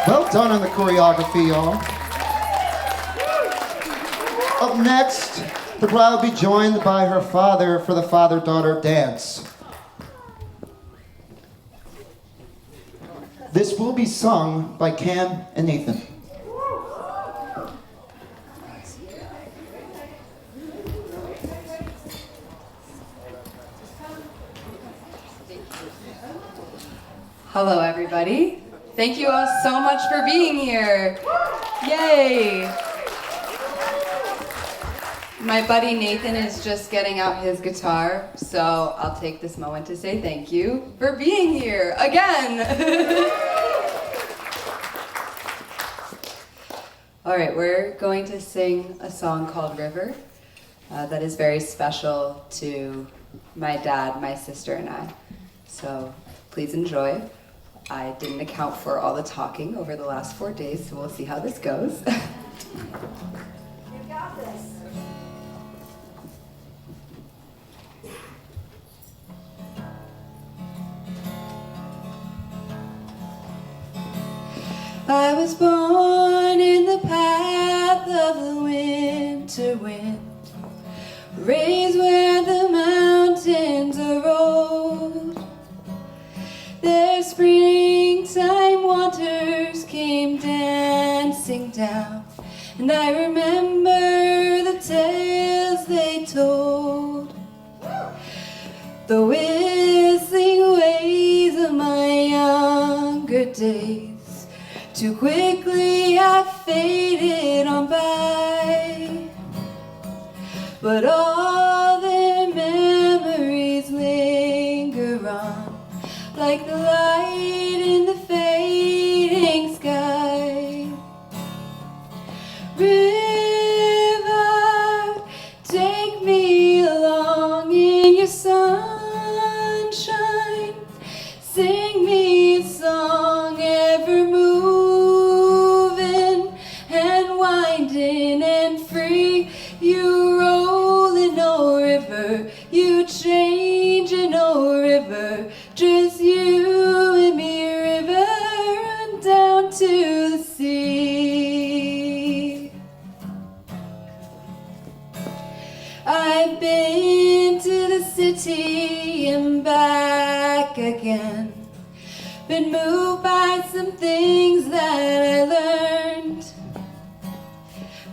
Well done on the choreography, y'all. Up next, the bride will be joined by her father for the father-daughter dance. This will be sung by Cam and Nathan. Hello, everybody. Thank you all so much for being here. Yay! My buddy Nathan is just getting out his guitar, so I'll take this moment to say thank you for being here again. All right, we're going to sing a song called River that is very special to my dad, my sister, and I. So please enjoy. I didn't account for all the talking over the last 4 days, so we'll see how this goes. You got this. I was born in the path of the winter wind, raised where the mountains are rolled. Their springtime waters came dancing down, and I remember the tales they told. The whistling ways of my younger days, too quickly have faded on by, but all their memories linger on, like the light in the fading sky. River, take me along in your sunshine, sing me a song ever moving and winding and free. You rolling, oh river, you changing, oh river, just you and me, river, run down to the sea. I've been to the city and back again, been moved by some things that I learned,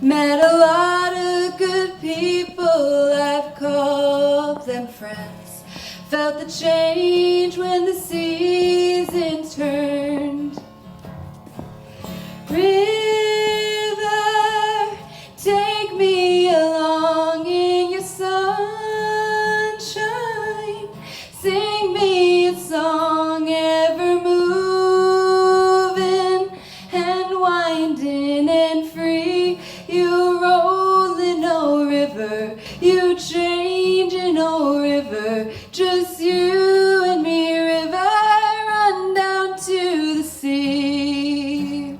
met a lot of good people, I've called them friends, felt the change when the seasons turned. River, take me along in your sunshine, sing me a song ever moving and winding and free. You rolling, oh river, you changing, oh river, just you and me, river, run down to the sea.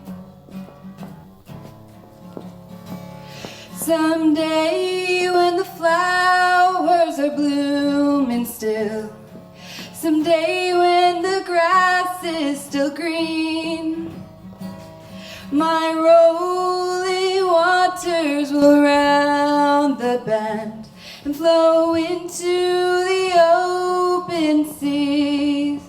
Someday when the flowers are blooming still, someday when the grass is still green, my rolling waters will round the bend and flow into the open seas.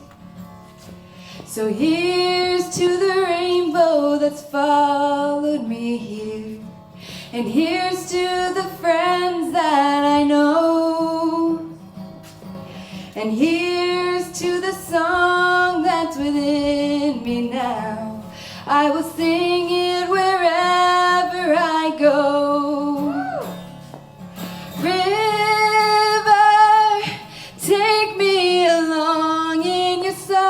So here's to the rainbow that's followed me here, and here's to the friends that I know, and here's to the song that's within me now. I will sing it wherever I go. River, take me along in your sunshine,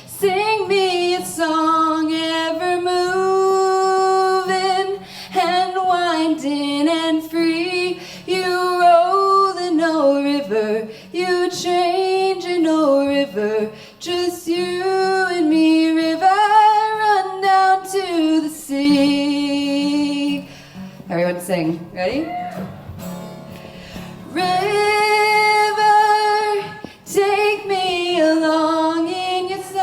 sing me a song ever moving and winding and free. You rolling, oh river, you changing, oh river, just you and me, river, run down to the sea. Everyone sing. Ready? River, take me along in your sunshine,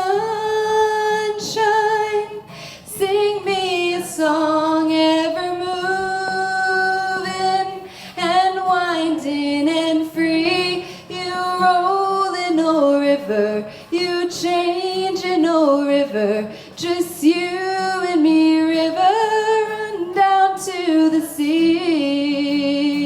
sing me a song ever moving and winding and free. You rolling, oh river, you changing, oh river, just you and me, river, run down to the sea.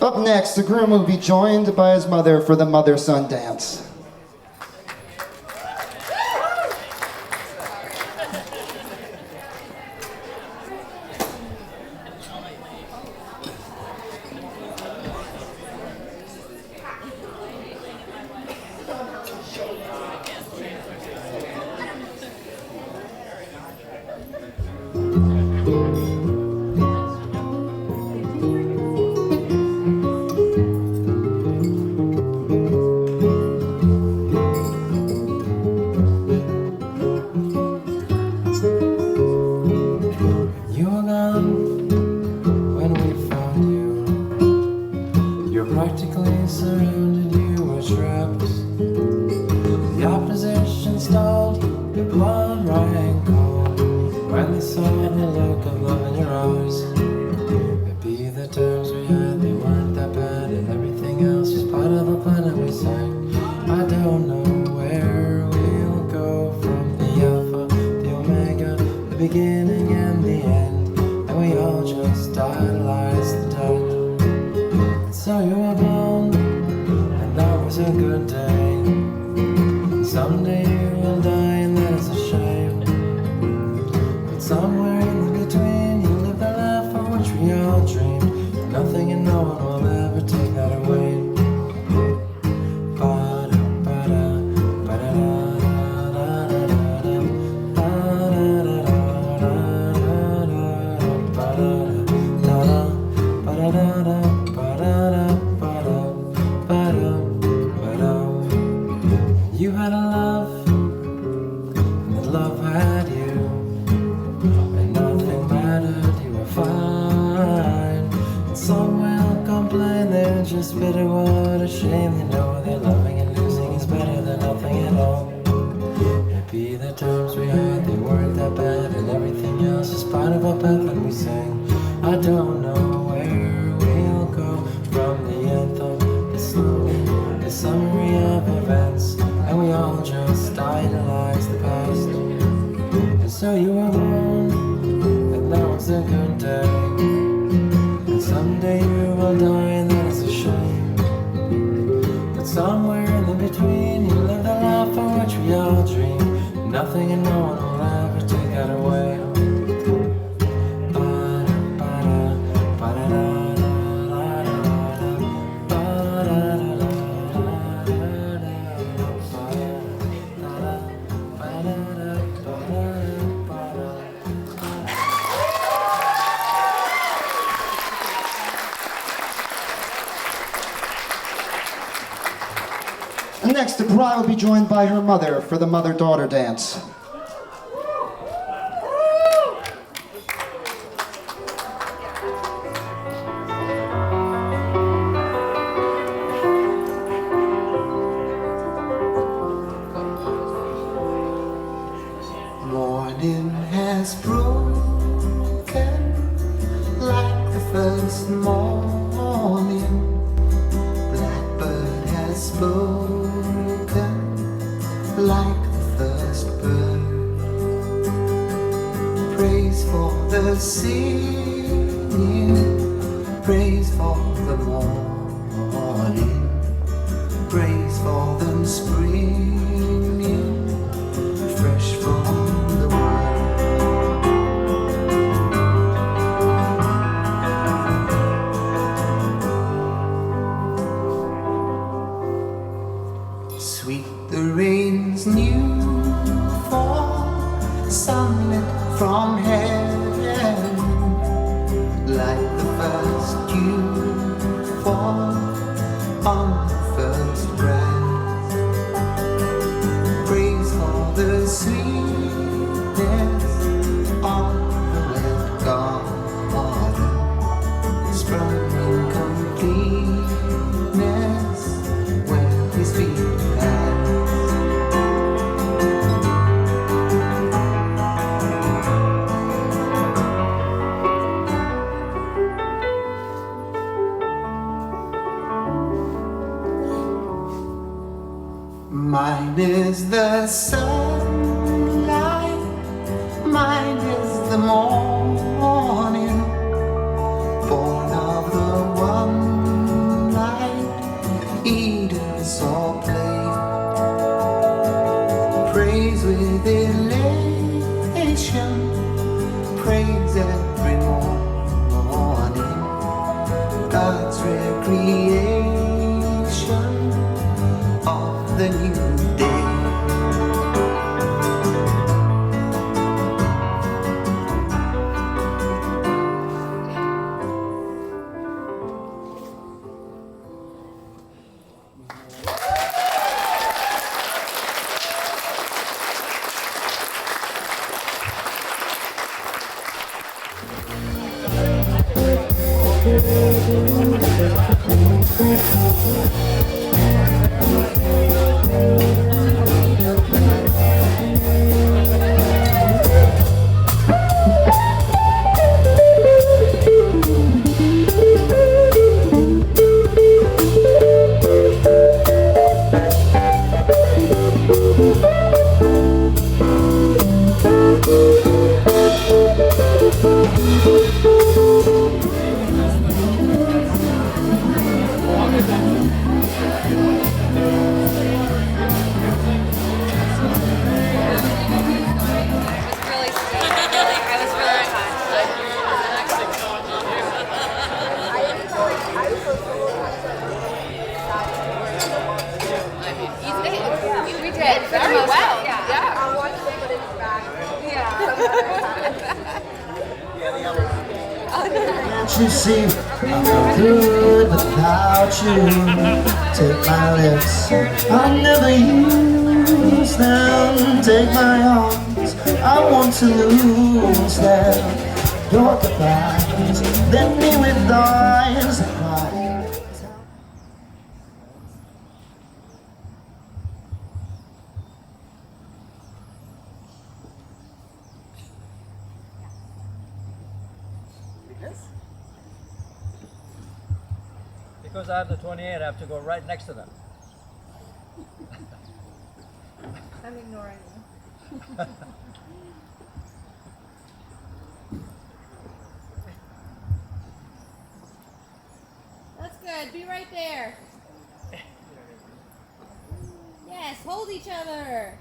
Up next, the groom will be joined by his mother for the mother-son dance. You were gone when we found you. You're practically surrounded, you were trapped. The opposition stalled, your blood ran cold. When they saw the look of love in your eyes, maybe the terms we had, they weren't that bad, and everything else was part of a plan that we sang. I don't know where we'll go from the alpha, the omega, the beginning and the end, and we all just idolized the dead. And so you were born, and that was a good day. And someday you will die, and that is a shame. But somewhere in between, you live the life of which we all dreamed. And nothing and no one will ever take that away. You had a love, and the love had you, and nothing mattered, you were fine. And some will complain they're just bitter, what a shame. They know that loving and losing is better than nothing at all. Maybe the times we had, they weren't that bad, and everything else is part of our path that we sing. I don't know where we'll go from the anthem, the slogan, the summary of events, and we all just idolize the past. And so you were born, and that was a good day. And someday you will die, and that is a shame. But somewhere in between, you live the life for which we all dream. Nothing and no one will ever take that away. And next, the bride will be joined by her mother for the mother-daughter dance. Morning has broken like the first morning. Blackbird has spoken like the first bird. Praise for the singing, praise for the morning, praise for them springing fresh from the world. Sweet the rain's new fall, sunlit from heaven, like the first dew fall on the first breath. Praise for the sweetness of the wet garden, sprung in completeness when his feet pass. Mine is the sunlight, mine is the morning, for God's recreation of the new day. We did very well. Yeah. Can't you see I'm no good without you? Take my lips, I'll never use them. Take my arms, I want to lose them. Your goodbyes, then me with eyes that cry. Because I have the 28, I have to go right next to them. I'm ignoring you. That's good. Be right there. Yes, hold each other.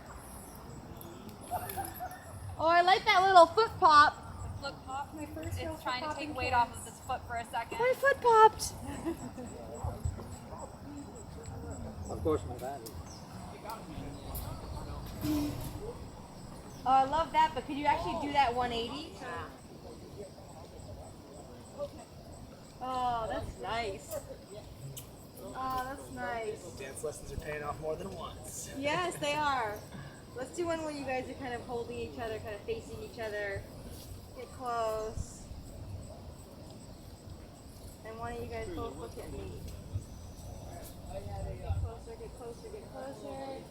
Oh, I like that little foot pop. Look, pop. My first it's trying to take weight off of this foot for a second. My foot popped. Of course, my bad. Oh, I love that, but could you actually do that 180? Oh, that's nice. Oh, that's nice. Dance lessons are paying off more than once. Yes, they are. Let's do one where you guys are kind of holding each other, kind of facing each other. Get close. And one of you guys both look at me. Get closer, get closer, get closer.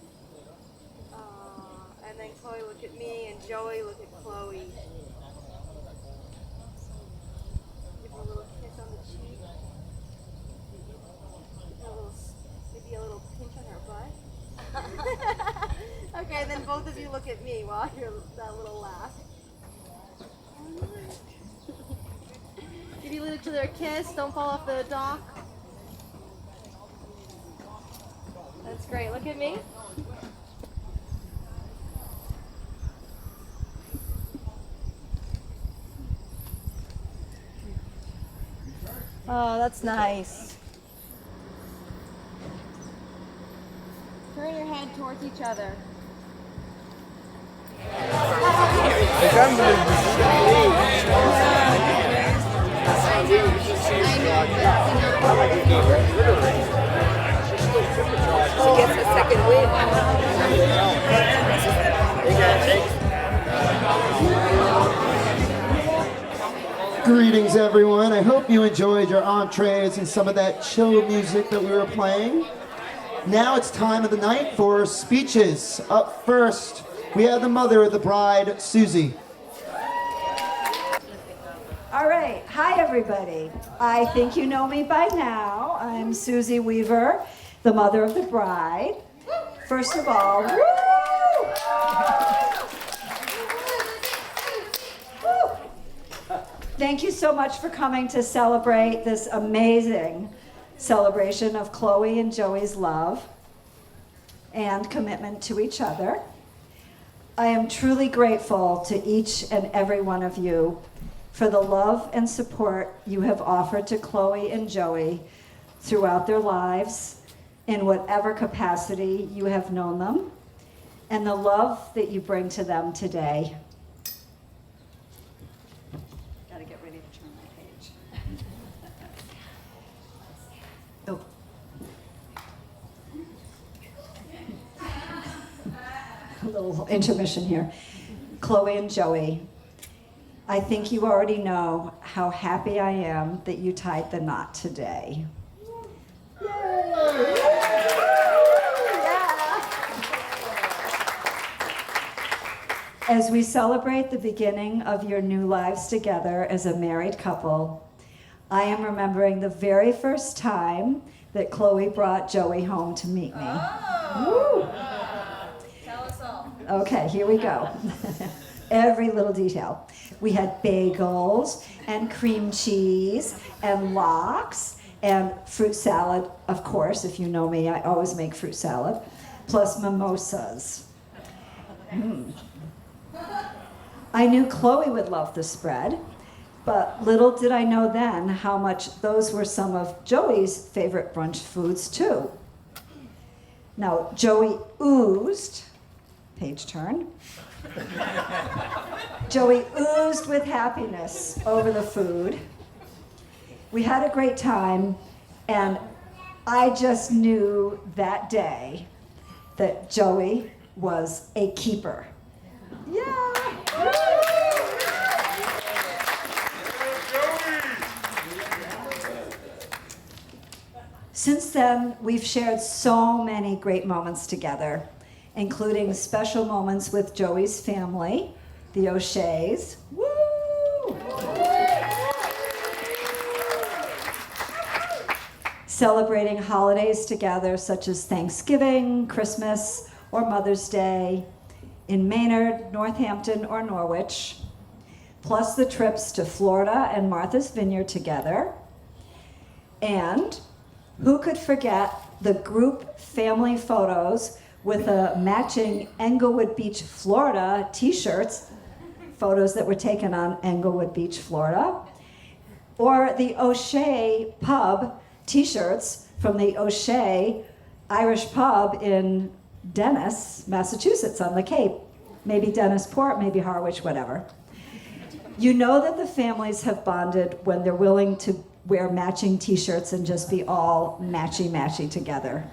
And then Chloe look at me, and Joey look at Chloe. Give her a little kiss on the cheek. Maybe a little pinch on her butt. Okay, then both of you look at me while I hear that little laugh. Give each other a kiss. Don't fall off the dock. That's great. Look at me. Oh, that's nice. Turn your head towards each other. She gets a second win. Greetings, everyone. I hope you enjoyed your entrees and some of that chill music that we were playing. Now it's time of the night for speeches. Up first, we have the mother of the bride, Susie. All right. Hi, everybody. I think you know me by now. I'm Susie Weaver, the mother of the bride. First of all, woo! Thank you so much for coming to celebrate this amazing celebration of Chloe and Joey's love and commitment to each other. I am truly grateful to each and every one of you for the love and support you have offered to Chloe and Joey throughout their lives, in whatever capacity you have known them, and the love that you bring to them today. Gotta get ready to turn my page. Oh. A little intermission here. Chloe and Joey, I think you already know how happy I am that you tied the knot today. As we celebrate the beginning of your new lives together as a married couple, I am remembering the very first time that Chloe brought Joey home to meet me. Woo. Tell us all. Okay, here we go. Every little detail. We had bagels and cream cheese and lox and fruit salad, of course. If you know me, I always make fruit salad, plus mimosas. I knew Chloe would love the spread, but little did I know then how much those were some of Joey's favorite brunch foods too. Now, Joey oozed, page turn. Joey oozed with happiness over the food. We had a great time, and I just knew that day that Joey was a keeper. Yeah! Since then, we've shared so many great moments together, including special moments with Joey's family, the O'Sheas. Woo! Celebrating holidays together, such as Thanksgiving, Christmas, or Mother's Day, in Maynard, Northampton, or Norwich, plus the trips to Florida and Martha's Vineyard together. And who could forget the group family photos with the matching Englewood Beach, Florida t-shirts, photos that were taken on Englewood Beach, Florida, or the O'Shea pub t-shirts from the O'Shea Irish pub in Dennis, Massachusetts on the Cape. Maybe Dennisport, maybe Harwich, whatever. You know that the families have bonded when they're willing to wear matching t-shirts and just be all matchy-matchy together.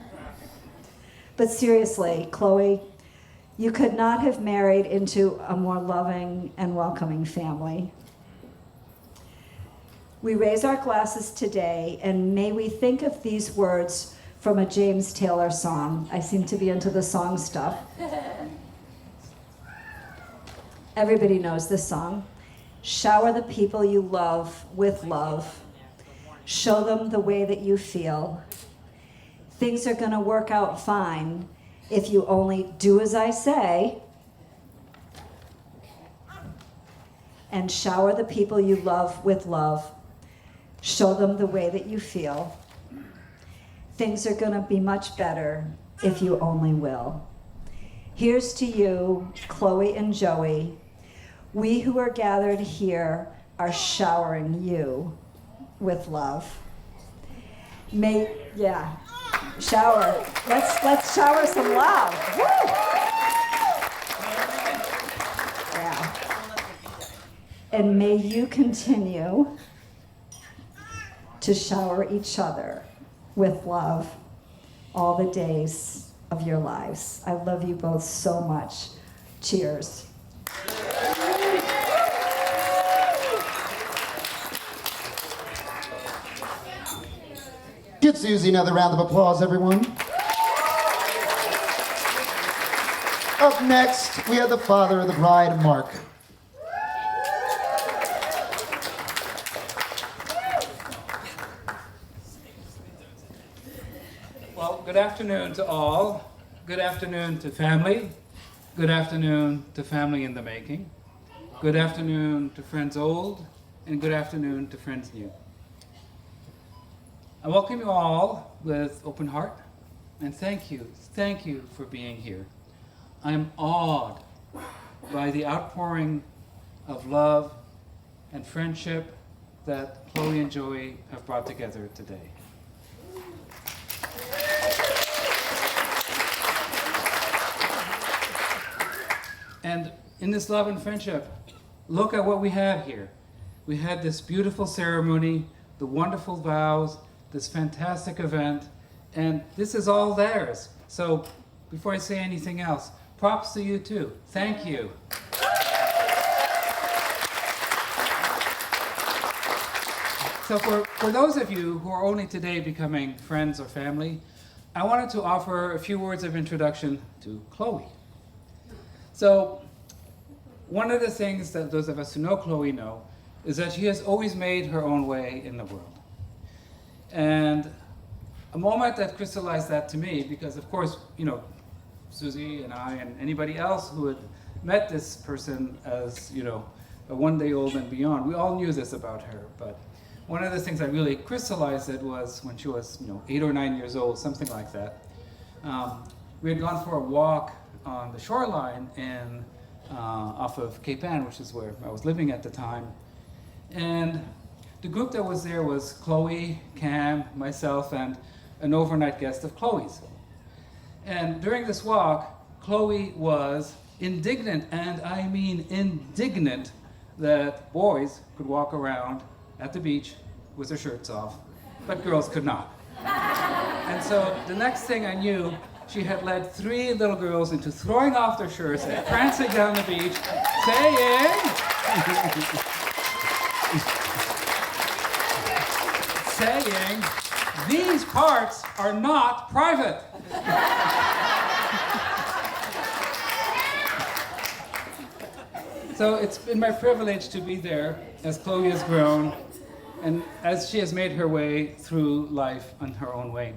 But seriously, Chloe, you could not have married into a more loving and welcoming family. We raise our glasses today, and may we think of these words from a James Taylor song. I seem to be into the song stuff. Everybody knows this song. Shower the people you love with love. Show them the way that you feel. Things are going to work out fine if you only do as I say and shower the people you love with love. Show them the way that you feel. Things are going to be much better if you only will. Here's to you, Chloe and Joey. We who are gathered here are showering you with love. Shower. Let's shower some love. Woo! Yeah. And may you continue to shower each other with love all the days of your lives. I love you both so much. Cheers. Give Susie another round of applause, everyone. Up next, we have the father of the bride, Mark. Well, good afternoon to all. Good afternoon to family. Good afternoon to family in the making. Good afternoon to friends old, and good afternoon to friends new. I welcome you all with open heart, and thank you for being here. I am awed by the outpouring of love and friendship that Chloe and Joey have brought together today. And in this love and friendship, look at what we have here. We had this beautiful ceremony, the wonderful vows, this fantastic event, and this is all theirs. So before I say anything else, props to you too. Thank you. So for those of you who are only today becoming friends or family, I wanted to offer a few words of introduction to Chloe. So one of the things that those of us who know Chloe know is that she has always made her own way in the world. And a moment that crystallized that to me, because of course, you know, Susie and I and anybody else who had met this person as, you know, a one-day-old and beyond, we all knew this about her. But one of the things that really crystallized it was when she was, you know, 8 or 9 years old, something like that. We had gone for a walk on the shoreline in off of Cape Ann, which is where I was living at the time. And the group that was there was Chloe, Cam, myself, and an overnight guest of Chloe's. And during this walk, Chloe was indignant, and I mean indignant, that boys could walk around at the beach with their shirts off, but girls could not. And so the next thing I knew, she had led 3 little girls into throwing off their shirts and prancing down the beach, saying, these parts are not private. So it's been my privilege to be there as Chloe has grown and as she has made her way through life on her own way.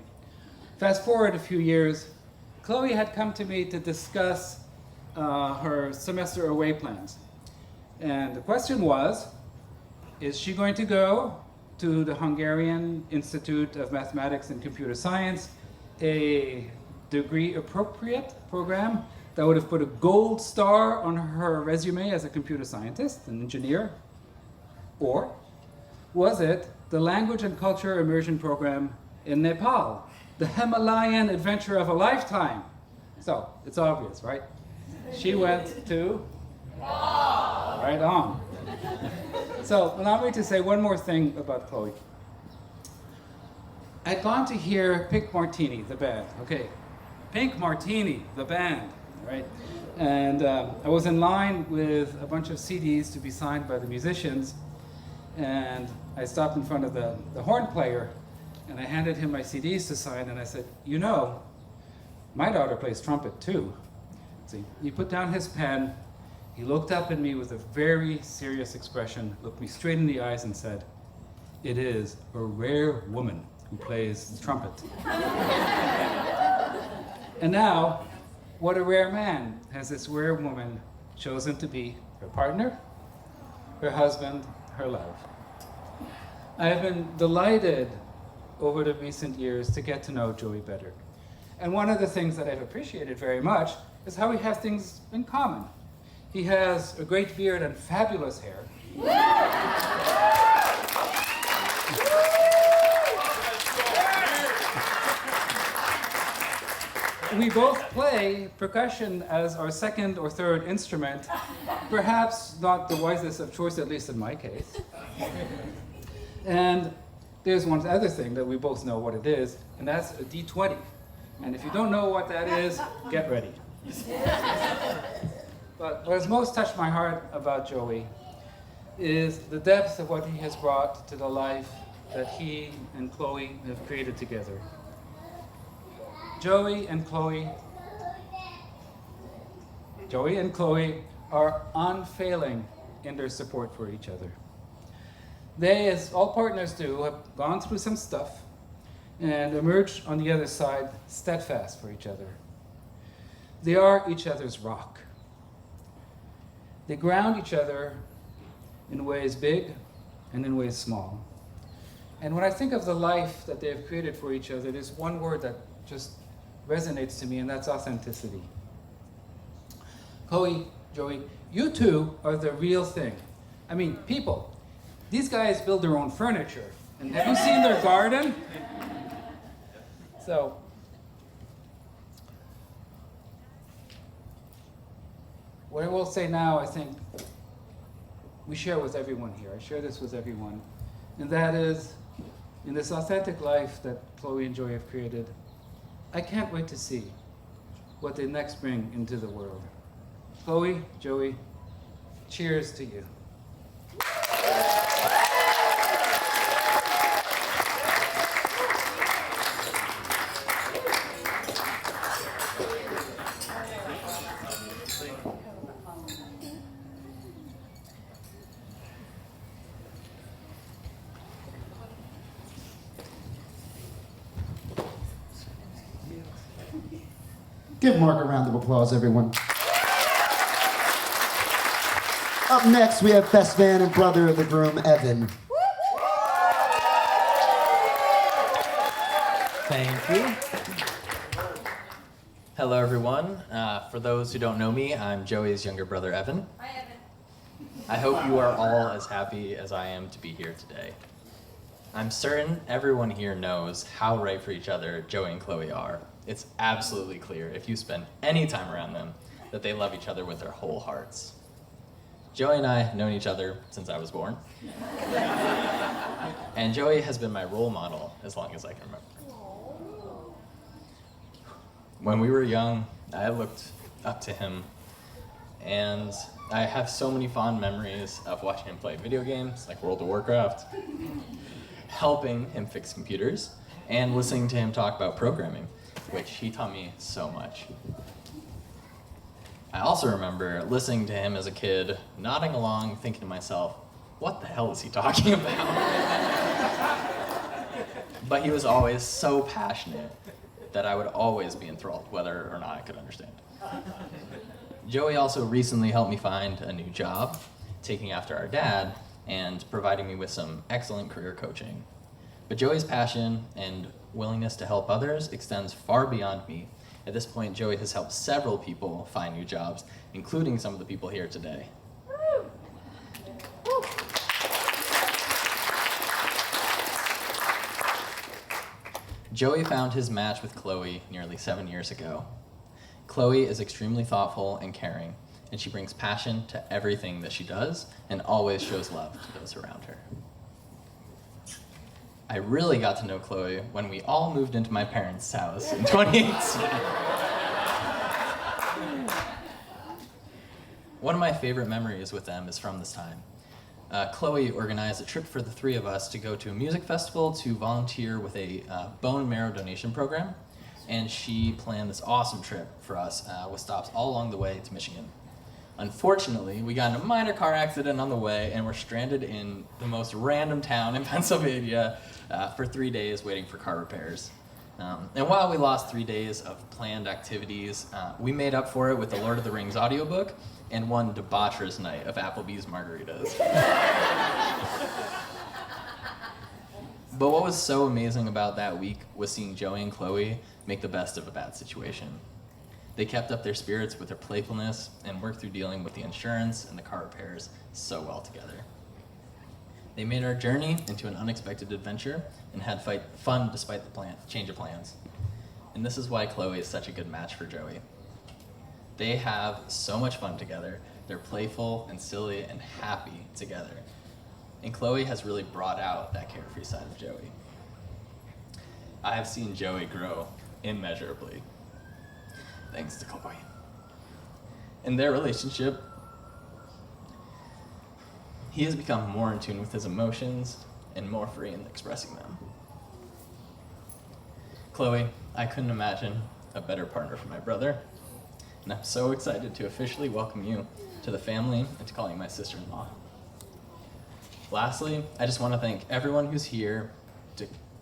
Fast forward a few years, Chloe had come to me to discuss her semester away plans. And the question was, is she going to go to the Hungarian Institute of Mathematics and Computer Science, a degree-appropriate program that would have put a gold star on her resume as a computer scientist, an engineer? Or was it the Language and Culture Immersion Program in Nepal, the Himalayan adventure of a lifetime? So, it's obvious, right? She went to right on. So, allow me to say one more thing about Chloe. I'd gone to hear Pink Martini, the band, okay? Pink Martini, the band, right? And I was in line with a bunch of CDs to be signed by the musicians, and I stopped in front of the horn player, and I handed him my CDs to sign, and I said, you know, my daughter plays trumpet too. See, he put down his pen, he looked up at me with a very serious expression, looked me straight in the eyes and said, it is a rare woman who plays the trumpet. And now, what a rare man has this rare woman chosen to be her partner, her husband, her love. I have been delighted over the recent years to get to know Joey better. And one of the things that I've appreciated very much is how we have things in common. He has a great beard and fabulous hair. We both play percussion as our second or third instrument, perhaps not the wisest of choice, at least in my case. And there's one other thing that we both know what it is, and that's a D20. And if you don't know what that is, get ready. But what has most touched my heart about Joey is the depth of what he has brought to the life that he and Chloe have created together. Joey and Chloe are unfailing in their support for each other. They, as all partners do, have gone through some stuff and emerged on the other side steadfast for each other. They are each other's rock. They ground each other in ways big and in ways small. And when I think of the life that they have created for each other, there's one word that just resonates to me, and that's authenticity. Chloe, Joey, you two are the real thing. I mean, people, These guys build their own furniture. And have you seen their garden? So, what I will say now, I think we share with everyone here. I share this with everyone. And that is, in this authentic life that Chloe and Joey have created, I can't wait to see what they next bring into the world. Chloe, Joey, cheers to you. Give Mark a round of applause, everyone. Up next, we have best man and brother of the groom, Evan. Thank you. Hello, everyone. For those who don't know me, I'm Joey's younger brother, Evan. Hi, Evan. I hope you are all as happy as I am to be here today. I'm certain everyone here knows how right for each other Joey and Chloe are. It's absolutely clear, if you spend any time around them, that they love each other with their whole hearts. Joey and I have known each other since I was born. And Joey has been my role model as long as I can remember. When we were young, I looked up to him, and I have so many fond memories of watching him play video games like World of Warcraft, helping him fix computers, and listening to him talk about programming, which he taught me so much. I also remember listening to him as a kid, nodding along, thinking to myself, what the hell is he talking about? But he was always so passionate that I would always be enthralled, whether or not I could understand. Joey also recently helped me find a new job, taking after our dad, and providing me with some excellent career coaching. But Joey's passion and willingness to help others extends far beyond me. At this point, Joey has helped several people find new jobs, including some of the people here today. Joey found his match with Chloe nearly 7 years ago. Chloe is extremely thoughtful and caring, and she brings passion to everything that she does and always shows love to those around her. I really got to know Chloe when we all moved into my parents' house in 2018. One of my favorite memories with them is from this time. Chloe organized a trip for the three of us to go to a music festival to volunteer with a bone marrow donation program, and she planned this awesome trip for us with stops all along the way to Michigan. Unfortunately, we got in a minor car accident on the way and were stranded in the most random town in Pennsylvania for 3 days waiting for car repairs. And while we lost 3 days of planned activities, we made up for it with the Lord of the Rings audiobook and one debaucherous night of Applebee's margaritas. But what was so amazing about that week was seeing Joey and Chloe make the best of a bad situation. They kept up their spirits with their playfulness and worked through dealing with the insurance and the car repairs so well together. They made our journey into an unexpected adventure and had fun despite the change of plans. And this is why Chloe is such a good match for Joey. They have so much fun together. They're playful and silly and happy together. And Chloe has really brought out that carefree side of Joey. I have seen Joey grow immeasurably, thanks to Chloe. In their relationship, he has become more in tune with his emotions and more free in expressing them. Chloe, I couldn't imagine a better partner for my brother, and I'm so excited to officially welcome you to the family and to call you my sister-in-law. Lastly, I just want to thank everyone who's here,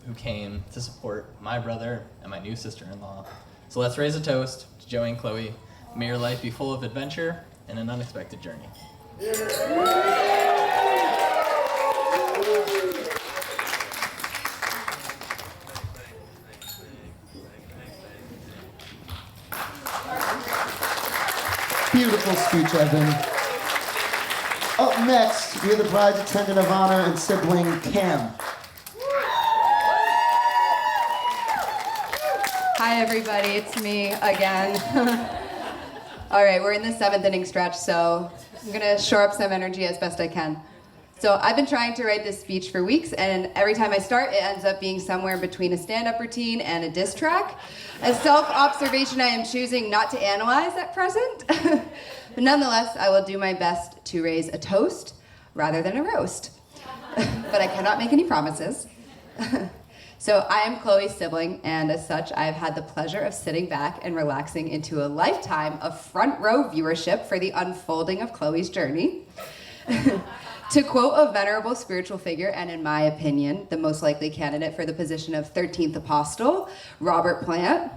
who came to support my brother and my new sister-in-law. So let's raise a toast to Joey and Chloe. May your life be full of adventure and an unexpected journey. Beautiful speech, Evan. Up next, you're the prize attendant of honor and sibling Cam. Hi, everybody. It's me again. All right, we're in the 7th inning stretch, so I'm going to shore up some energy as best I can. So I've been trying to write this speech for weeks, and every time I start, it ends up being somewhere between a stand-up routine and a diss track. As self-observation, I am choosing not to analyze at present. But nonetheless, I will do my best to raise a toast rather than a roast. But I cannot make any promises. So I am Chloe's sibling, and as such, I've had the pleasure of sitting back and relaxing into a lifetime of front row viewership for the unfolding of Chloe's journey. To quote a venerable spiritual figure, and in my opinion, the most likely candidate for the position of 13th apostle, Robert Plant,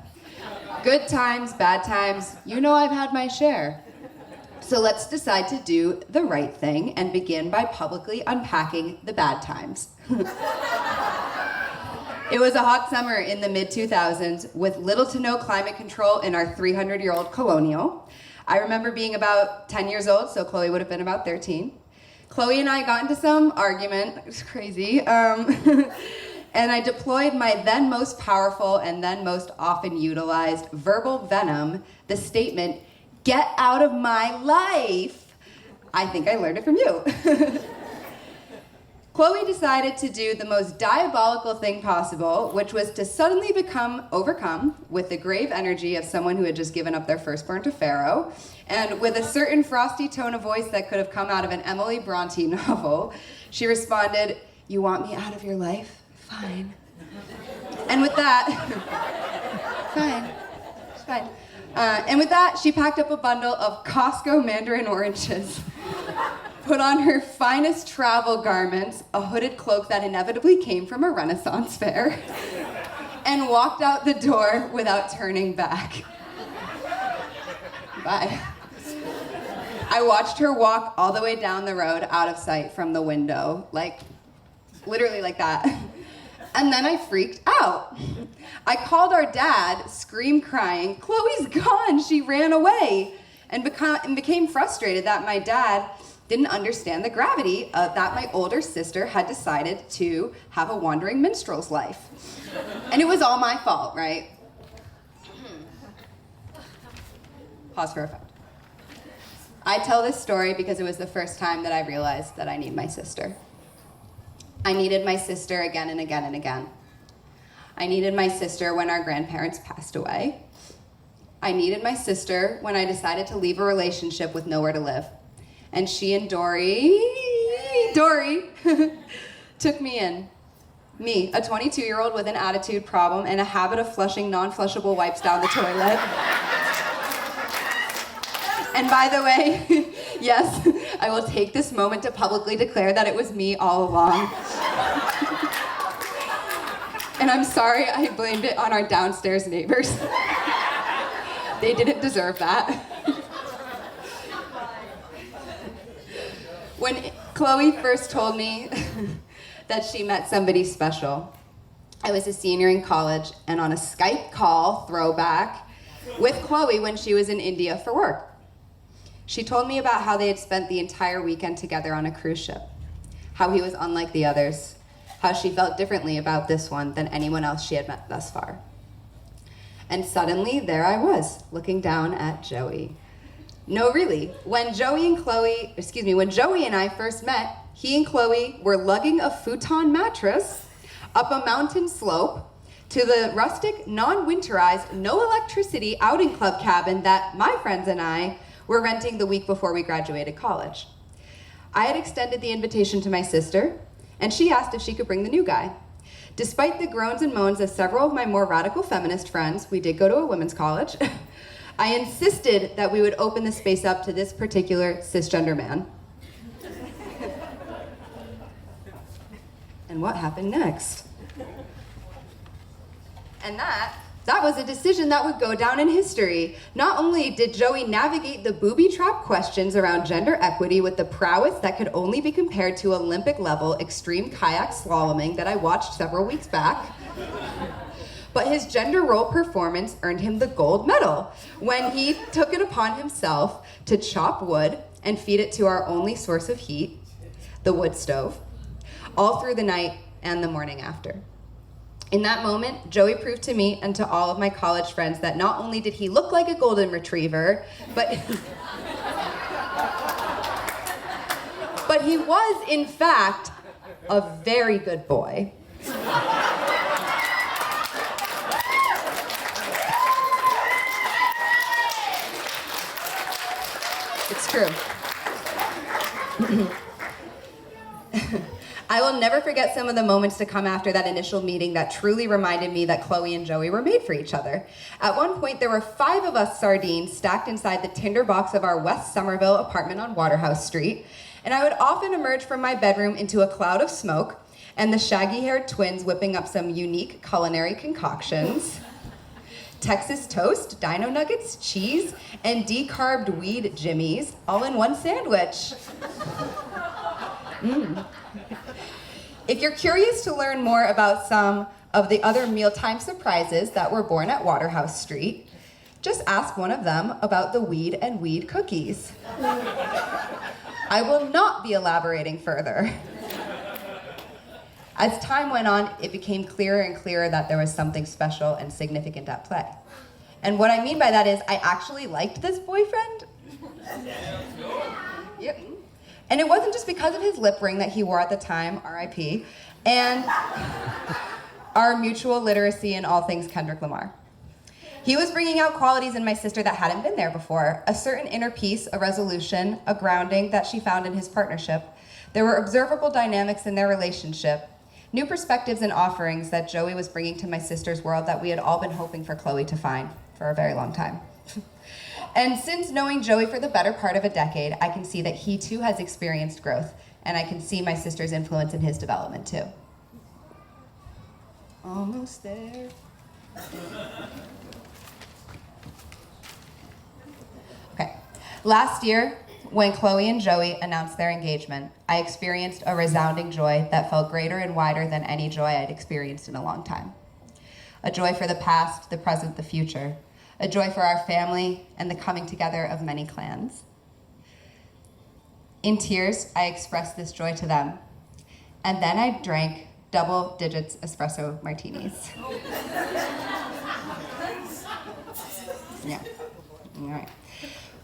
good times, bad times, you know I've had my share. So let's decide to do the right thing and begin by publicly unpacking the bad times. It was a hot summer in the mid-2000s with little to no climate control in our 300-year-old colonial. I remember being about 10 years old, so Chloe would have been about 13. Chloe and I got into some argument, it was crazy, and I deployed my then most powerful and then most often utilized verbal venom, the statement, "Get out of my life." I think I learned it from you. Chloe decided to do the most diabolical thing possible, which was to suddenly become overcome with the grave energy of someone who had just given up their firstborn to Pharaoh, and with a certain frosty tone of voice that could have come out of an Emily Bronte novel, she responded, "You want me out of your life? Fine." And with that, fine. And with that, she packed up a bundle of Costco mandarin oranges, put on her finest travel garments, a hooded cloak that inevitably came from a Renaissance fair, and walked out the door without turning back. Bye. I watched her walk all the way down the road out of sight from the window, literally like that. And then I freaked out. I called our dad, screamed crying, "Chloe's gone, she ran away," and became frustrated that my dad didn't understand the gravity that my older sister had decided to have a wandering minstrel's life. And it was all my fault, right? Pause for effect. I tell this story because it was the first time that I realized that I need my sister. I needed my sister again and again and again. I needed my sister when our grandparents passed away. I needed my sister when I decided to leave a relationship with nowhere to live. And she and Dory, took me in. Me, a 22-year-old with an attitude problem and a habit of flushing non-flushable wipes down the toilet. And by the way, yes, I will take this moment to publicly declare that it was me all along. And I'm sorry I blamed it on our downstairs neighbors. They didn't deserve that. When Chloe first told me that she met somebody special, I was a senior in college and on a Skype call, throwback, with Chloe when she was in India for work. She told me about how they had spent the entire weekend together on a cruise ship, how he was unlike the others, how she felt differently about this one than anyone else she had met thus far. And suddenly, there I was, looking down at Joey. No, really, when Joey and I first met, he and Chloe were lugging a futon mattress up a mountain slope to the rustic, non-winterized, no electricity outing club cabin that my friends and I were renting the week before we graduated college. I had extended the invitation to my sister, and she asked if she could bring the new guy. Despite the groans and moans of several of my more radical feminist friends, we did go to a women's college, I insisted that we would open the space up to this particular cisgender man. And what happened next? And that was a decision that would go down in history. Not only did Joey navigate the booby trap questions around gender equity with the prowess that could only be compared to Olympic level extreme kayak slaloming that I watched several weeks back, but his gender role performance earned him the gold medal when he took it upon himself to chop wood and feed it to our only source of heat, the wood stove, all through the night and the morning after. In that moment, Joey proved to me and to all of my college friends that not only did he look like a golden retriever, but he was, in fact, a very good boy. It's true. I will never forget some of the moments to come after that initial meeting that truly reminded me that Chloe and Joey were made for each other. At one point, there were 5 of us sardines stacked inside the tinder box of our West Somerville apartment on Waterhouse Street, and I would often emerge from my bedroom into a cloud of smoke and the shaggy-haired twins whipping up some unique culinary concoctions. Texas toast, dino nuggets, cheese, and decarbed weed jimmies all in one sandwich. If you're curious to learn more about some of the other mealtime surprises that were born at Waterhouse Street, just ask one of them about the weed and weed cookies. I will not be elaborating further. As time went on, it became clearer and clearer that there was something special and significant at play. And what I mean by that is I actually liked this boyfriend. Yep. And it wasn't just because of his lip ring that he wore at the time, RIP, and our mutual literacy in all things Kendrick Lamar. He was bringing out qualities in my sister that hadn't been there before, a certain inner peace, a resolution, a grounding that she found in his partnership. There were observable dynamics in their relationship, new perspectives and offerings that Joey was bringing to my sister's world that we had all been hoping for Chloe to find for a very long time. And since knowing Joey for the better part of a decade, I can see that he too has experienced growth, and I can see my sister's influence in his development too. Almost there. Okay. Last year, when Chloe and Joey announced their engagement, I experienced a resounding joy that felt greater and wider than any joy I'd experienced in a long time. A joy for the past, the present, the future. A joy for our family and the coming together of many clans. In tears, I expressed this joy to them, and then I drank double digits espresso martinis. Yeah, all right.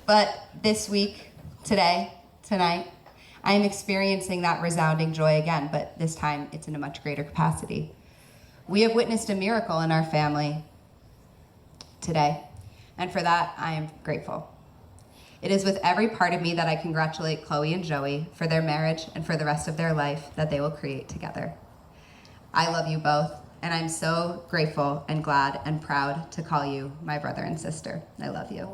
But this week, today, tonight, I am experiencing that resounding joy again, but this time it's in a much greater capacity. We have witnessed a miracle in our family today, and for that, I am grateful. It is with every part of me that I congratulate Chloe and Joey for their marriage and for the rest of their life that they will create together. I love you both, and I'm so grateful and glad and proud to call you my brother and sister. I love you.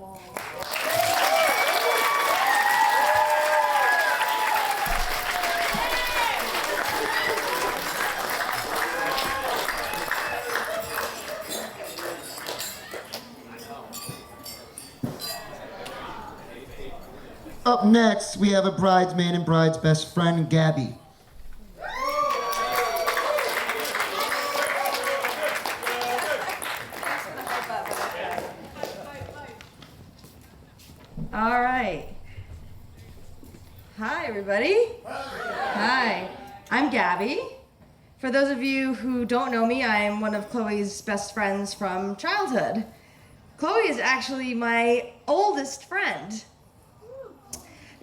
Up next, we have a bridesmaid and bride's best friend, Gabby. All right. Hi, everybody. Hi. I'm Gabby. For those of you who don't know me, I am one of Chloe's best friends from childhood. Chloe is actually my oldest friend.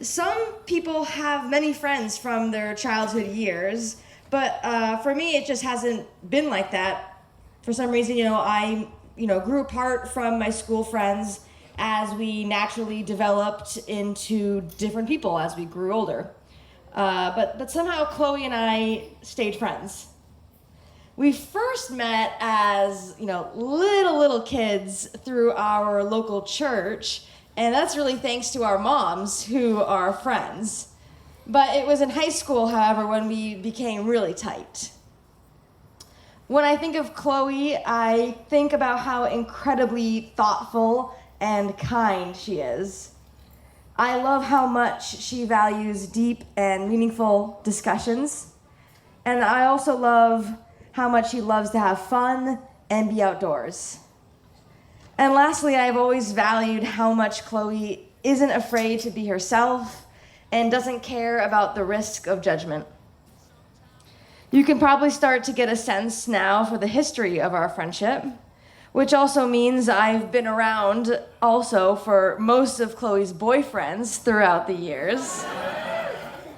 Some people have many friends from their childhood years, but for me, it just hasn't been like that. For some reason, I grew apart from my school friends as we naturally developed into different people as we grew older. But somehow Chloe and I stayed friends. We first met as, little kids through our local church, and that's really thanks to our moms who are friends. But it was in high school, however, when we became really tight. When I think of Chloe, I think about how incredibly thoughtful and kind she is. I love how much she values deep and meaningful discussions. And I also love how much she loves to have fun and be outdoors. And lastly, I've always valued how much Chloe isn't afraid to be herself and doesn't care about the risk of judgment. You can probably start to get a sense now for the history of our friendship, which also means I've been around also for most of Chloe's boyfriends throughout the years.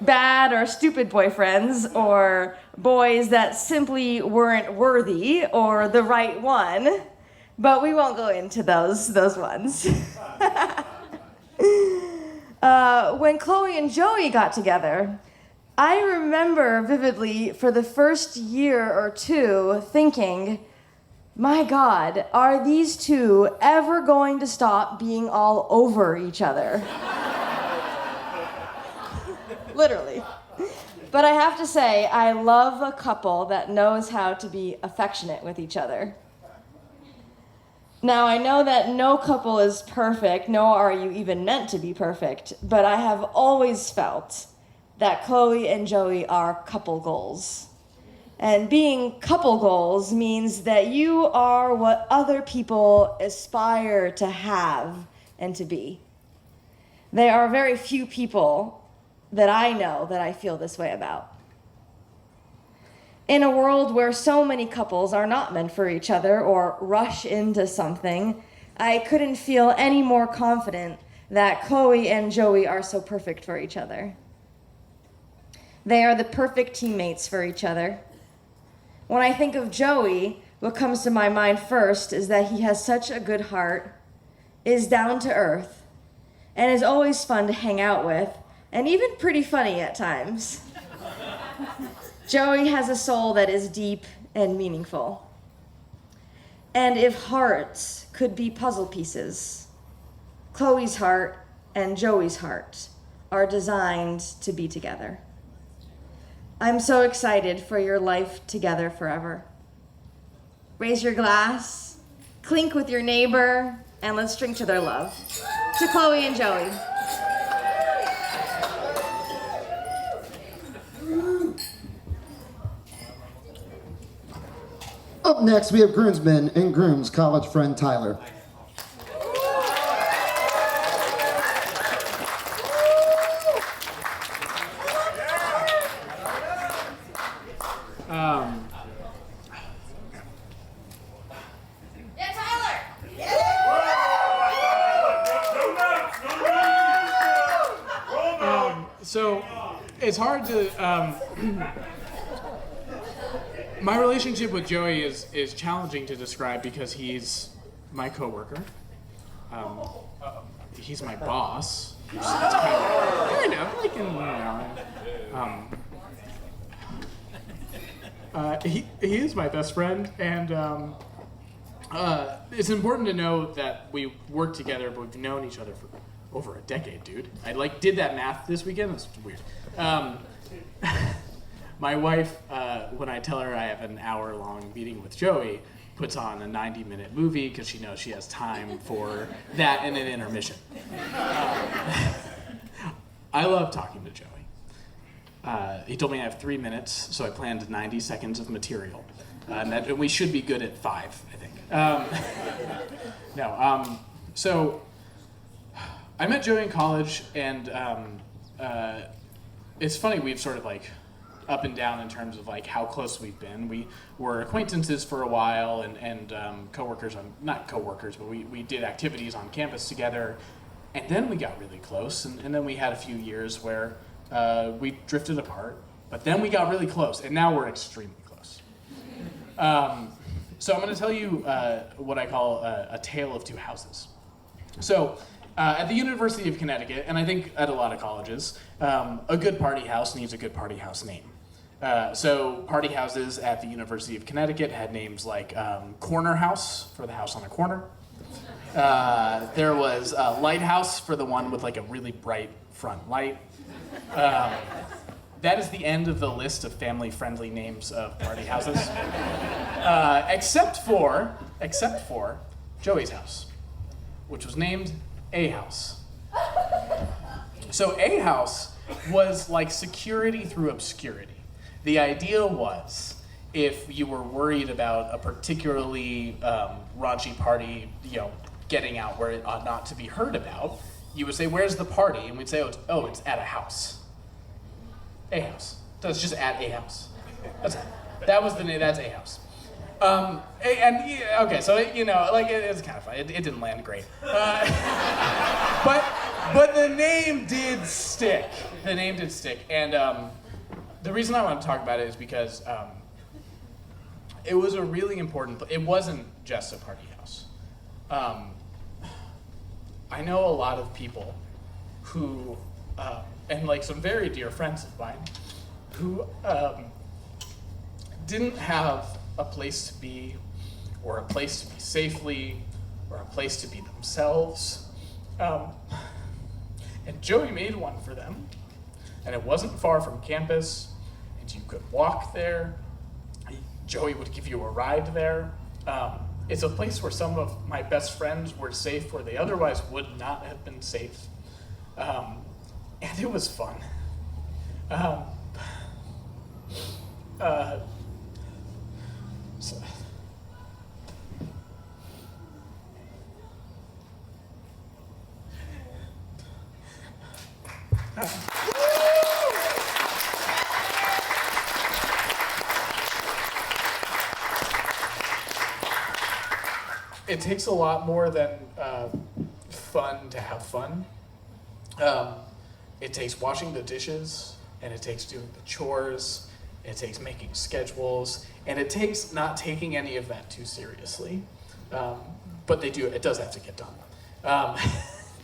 Bad or stupid boyfriends, or boys that simply weren't worthy or the right one, but we won't go into those ones. When Chloe and Joey got together, I remember vividly for the first year or two thinking, my God, are these two ever going to stop being all over each other? Literally. But I have to say, I love a couple that knows how to be affectionate with each other. Now, I know that no couple is perfect, nor are you even meant to be perfect, but I have always felt that Chloe and Joey are couple goals. And being couple goals means that you are what other people aspire to have and to be. There are very few people that I know that I feel this way about. In a world where so many couples are not meant for each other or rush into something, I couldn't feel any more confident that Chloe and Joey are so perfect for each other. They are the perfect teammates for each other. When I think of Joey, what comes to my mind first is that he has such a good heart, is down to earth, and is always fun to hang out with, and even pretty funny at times. Joey has a soul that is deep and meaningful. And if hearts could be puzzle pieces, Chloe's heart and Joey's heart are designed to be together. I'm so excited for your life together forever. Raise your glass, clink with your neighbor, and let's drink to their love. To Chloe and Joey. Up next, we have groomsmen and groom's college friend Tyler. So it's hard to. My relationship with Joey is challenging to describe because he's my coworker. He's my boss. So that's kind of, he is my best friend, and it's important to know that we work together, but we've known each other for over a decade, dude. I did that math this weekend. It's weird. My wife, when I tell her I have an hour-long meeting with Joey, puts on a 90-minute movie because she knows she has time for that and an intermission. I love talking to Joey. He told me I have 3 minutes, so I planned 90 seconds of material. And that we should be good at 5, I think. So I met Joey in college, and it's funny, we've sort of up and down in terms of how close we've been. We were acquaintances for a while and coworkers, not coworkers, but we did activities on campus together, and then we got really close, and then we had a few years where we drifted apart, but then we got really close, and now we're extremely close. So I'm going to tell you what I call a tale of two houses. So at the University of Connecticut, and I think at a lot of colleges, a good party house needs a good party house name. So party houses at the University of Connecticut had names like Corner House for the house on the corner. There was Lighthouse for the one with a really bright front light. That is the end of the list of family-friendly names of party houses, except for Joey's house, which was named A House. So A House was like security through obscurity. The idea was, if you were worried about a particularly raunchy party, getting out where it ought not to be heard about, you would say, "Where's the party?" And we'd say, "Oh, it's at a house." A house. So it's just at a house. That was the name. That's a house. Okay, so it's kind of fun. It didn't land great, but the name did stick. The name did stick, and the reason I want to talk about it is because it was a really important. It wasn't just a party house. I know a lot of people who, and like some very dear friends of mine, who didn't have a place to be, or a place to be safely, or a place to be themselves. And Joey made one for them, and it wasn't far from campus, and you could walk there. Joey would give you a ride there. It's a place where some of my best friends were safe where they otherwise would not have been safe. And it was fun. It takes a lot more than fun to have fun. It takes washing the dishes, and it takes doing the chores, it takes making schedules, and it takes not taking any of that too seriously. But it does have to get done.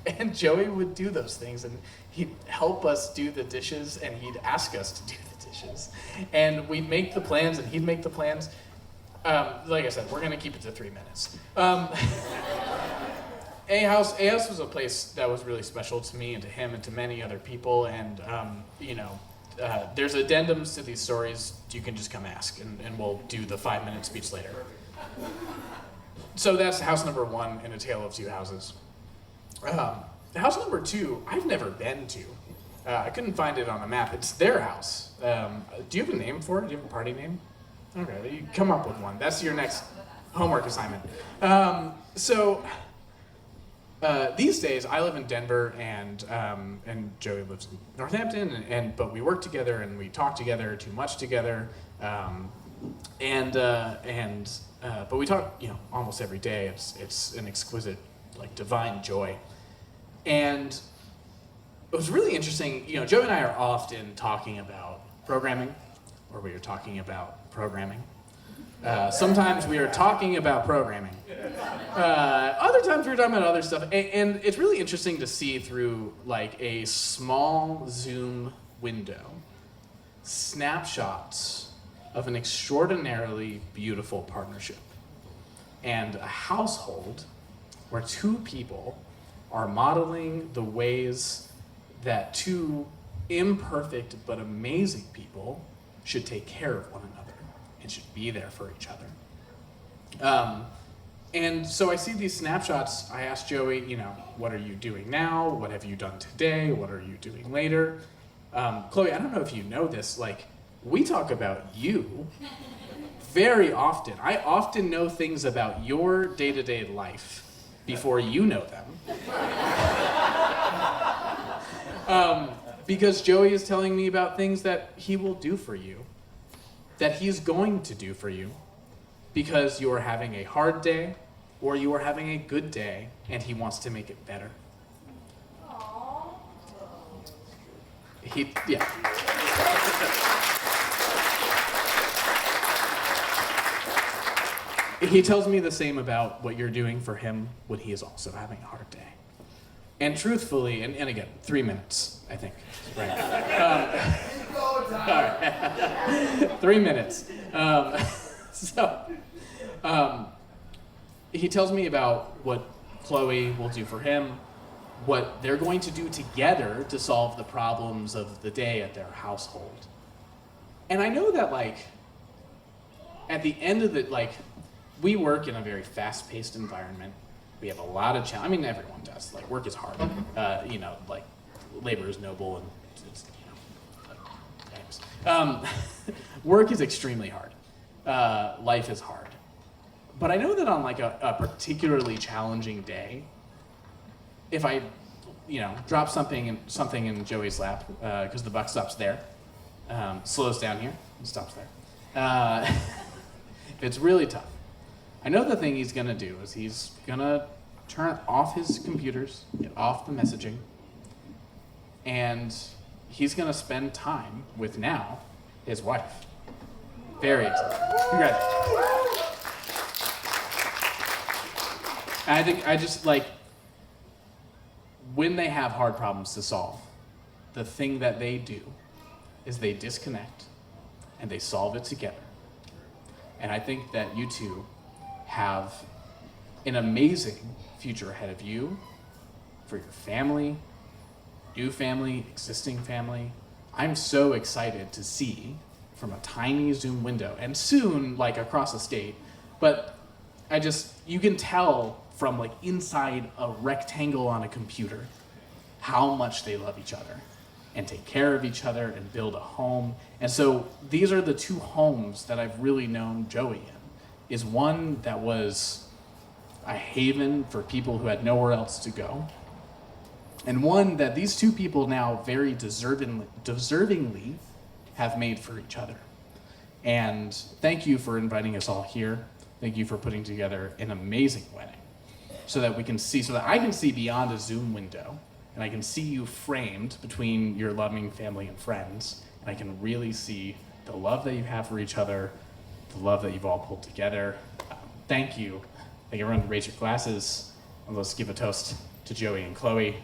And Joey would do those things, and he'd help us do the dishes, and he'd ask us to do the dishes. And we'd make the plans, and he'd make the plans. Like I said, we're gonna keep it to 3 minutes. A House was a place that was really special to me and to him and to many other people. And there's addendums to these stories. You can just come ask, and we'll do the 5-minute speech later. So that's house number 1 in A Tale of Two Houses. House number 2, I've never been to. I couldn't find it on a map. It's their house. Do you have a name for it? Do you have a party name? Okay, you come up with one. That's your next homework assignment. These days, I live in Denver, and Joey lives in Northampton, but we work together and we talk together too much together, but we talk, almost every day. It's an exquisite, divine joy, and it was really interesting. Joey and I are often talking about programming, or we are talking about programming. Sometimes we are talking about programming. Other times we're talking about other stuff. And it's really interesting to see through a small Zoom window snapshots of an extraordinarily beautiful partnership and a household where 2 people are modeling the ways that 2 imperfect but amazing people should take care of one another and should be there for each other. And so I see these snapshots. I asked Joey, what are you doing now? What have you done today? What are you doing later? Chloe, I don't know if you know this, we talk about you very often. I often know things about your day-to-day life before you know them. Because Joey is telling me about things that he will do for you, that he's going to do for you, because you are having a hard day or you are having a good day and he wants to make it better. He tells me the same about what you're doing for him when he is also having a hard day. And truthfully, and again, 3 minutes, I think. Right. All right. 3 minutes. He tells me about what Chloe will do for him, what they're going to do together to solve the problems of the day at their household. And I know that, at the end of we work in a very fast-paced environment. We have a lot of challenges. I mean, everyone does. Work is hard. Labor is noble, and it's, work is extremely hard. Life is hard. But I know that on a particularly challenging day, if I drops something in Joey's lap because the buck stops there. Slows down here and stops there. It's really tough. I know the thing he's gonna do is he's gonna turn off his computers, get off the messaging, and he's gonna spend time with now his wife. Very excited. Congratulations. I think I just like when they have hard problems to solve, the thing that they do is they disconnect and they solve it together. And I think that you two have an amazing future ahead of you for your family, new family, existing family. I'm so excited to see from a tiny Zoom window and soon like across the state, but you can tell from like inside a rectangle on a computer how much they love each other and take care of each other and build a home. And so these are the two homes that I've really known Joey in. Is one that was a haven for people who had nowhere else to go, and one that these two people now very deservingly have made for each other. And thank you for inviting us all here. Thank you for putting together an amazing wedding so that I can see beyond a Zoom window, and I can see you framed between your loving family and friends, and I can really see the love that you have for each other, the love that you've all pulled together. Thank you. Thank everyone. Raise your glasses, and let's give a toast to Joey and Chloe.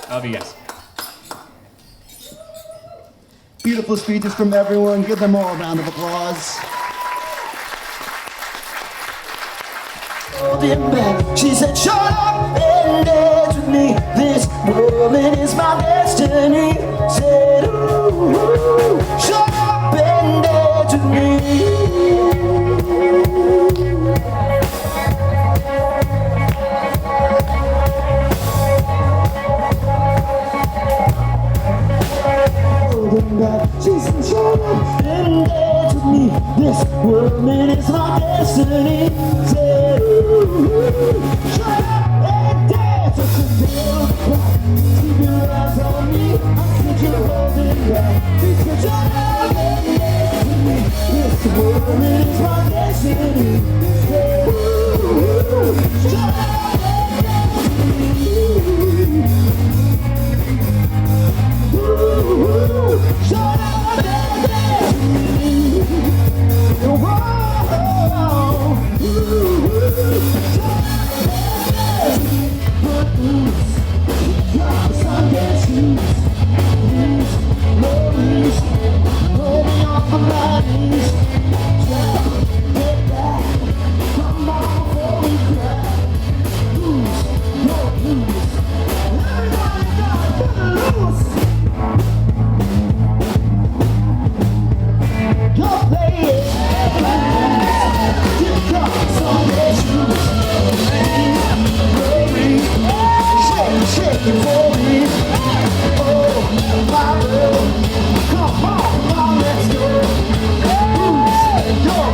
I love you guys. Beautiful speeches from everyone. Give them all a round of applause. Holding back, she said, shut up and dance with me. This woman is my destiny. Said, ooh, ooh, shut up and dance with me. Holding back, she said, shut up and dance with me. This woman is my destiny. Said, shut up and dance. I said, build a clock. Keep your eyes on me. I said, you're holding back. She said, shut up and dance with me. This woman is my destiny. Said, shut up and dance with me. Shut up and dance with me. Whoa, shut up and dance with me. Put loose, drop the Sunday shoes. Please, Ladies, hold me off my bodies. Jump, get back. Come on before we cry. Loose, no loose. Everybody got to loose. Go play it. Just drop the Sunday shoes. Please, Ladies, shake your body. Oh, my girl. Come on, let's go. Lose your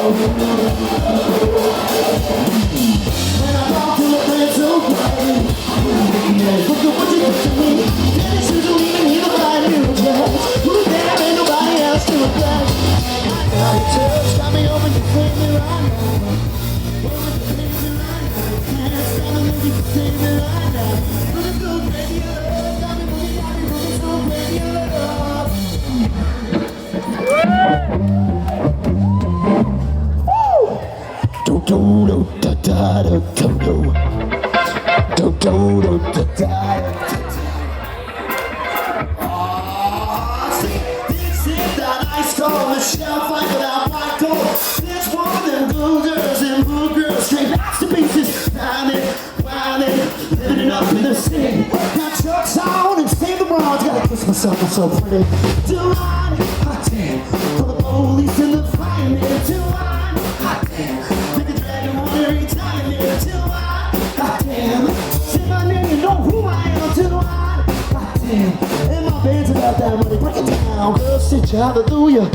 When I walk to a place so bright, look at what you did to me. Daddy should have even hear about you. Who's there and nobody else to apply. Now your touch got me over, you save me right now. Can't stand it, you save me right now. Looking so crazy, got me looking so crazy, love. Do do do da da da do do do do do da da. This is that ice cold Michelle fight without white coat. This one of them blue girls and blue girls straight masterpieces. Whining, living it up in the city. Got chucks on and save the bronze. Gotta kiss myself, I'm so pretty. Too hot, hot damn. For the police and the firemen. Too hot, hot damn. Think the dragon won't every time. Yeah, too hot, hot damn. Say my name, you know who I am. Too hot, hot damn. And my band's about that money. Break it down. Girl, sit your hallelujah.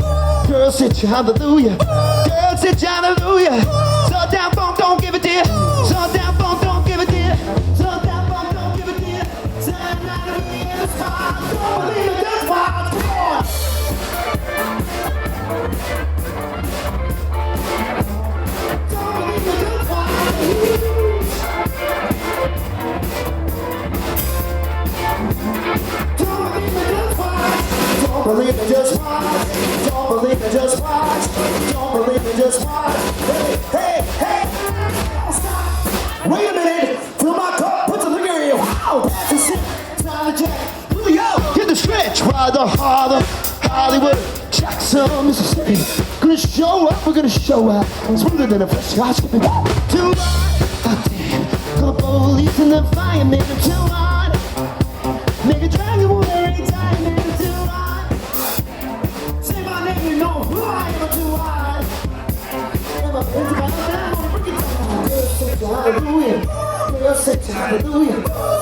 Girl, sit your hallelujah. Girl, sit your hallelujah. So down, phone, don't give a deal. So down, phone, don't give a deal. So down, phone, don't give a deal. So I'm not gonna be in the spot. Don't believe it, that's why. Come on. Don't believe it, that's why. Don't believe it, just watch. Don't believe it, just watch. Don't believe it, just watch. Don't believe it, just watch. Hey, hey, hey. Don't stop. Wait a minute. Fill my cup, put the liquor in. Wow, that's a sip. Time to jack. Julio, get the stretch. Ride the harder. Hollywood, Jackson, Mississippi. Gonna show up, we're gonna show out. Smoother than a fresh scotch. Too hot, hot damn. Call the police and the firemen. Too hot. Make a dragon will every time, man, too hot. Say my name, you know who I am, too hot. And my friends about that, I'm gonna break it down. Girl, say hallelujah. Girl, say hallelujah.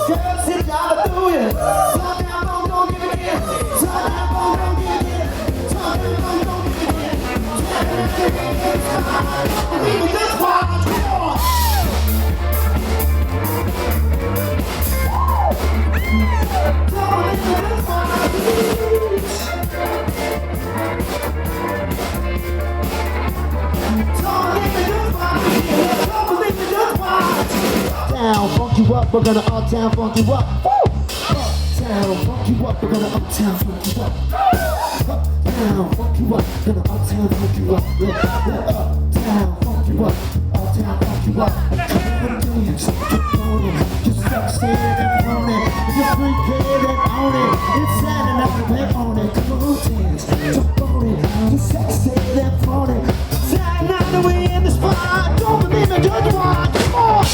Girl, say hallelujah. Talk down, phone, don't give a damn. Talk down, phone, don't give a damn. Talk down, phone, don't give a damn. Believe me, that's why. Come on. Uptown, funk you up, we're gonna uptown funk you up. Uptown, funk you up, we're gonna uptown funk you up. Uptown, funk you up, gonna uptown funk you up. Uptown, funk you up, uptown funk you up. Come on, dance, get on it. Just sexy and on it. You're freaking and on it. It's Saturday night, we're on it. Come on, dance, jump on it. You're sexy and on it. Saturday night, we're in the spot. Don't believe it, just watch. Come on.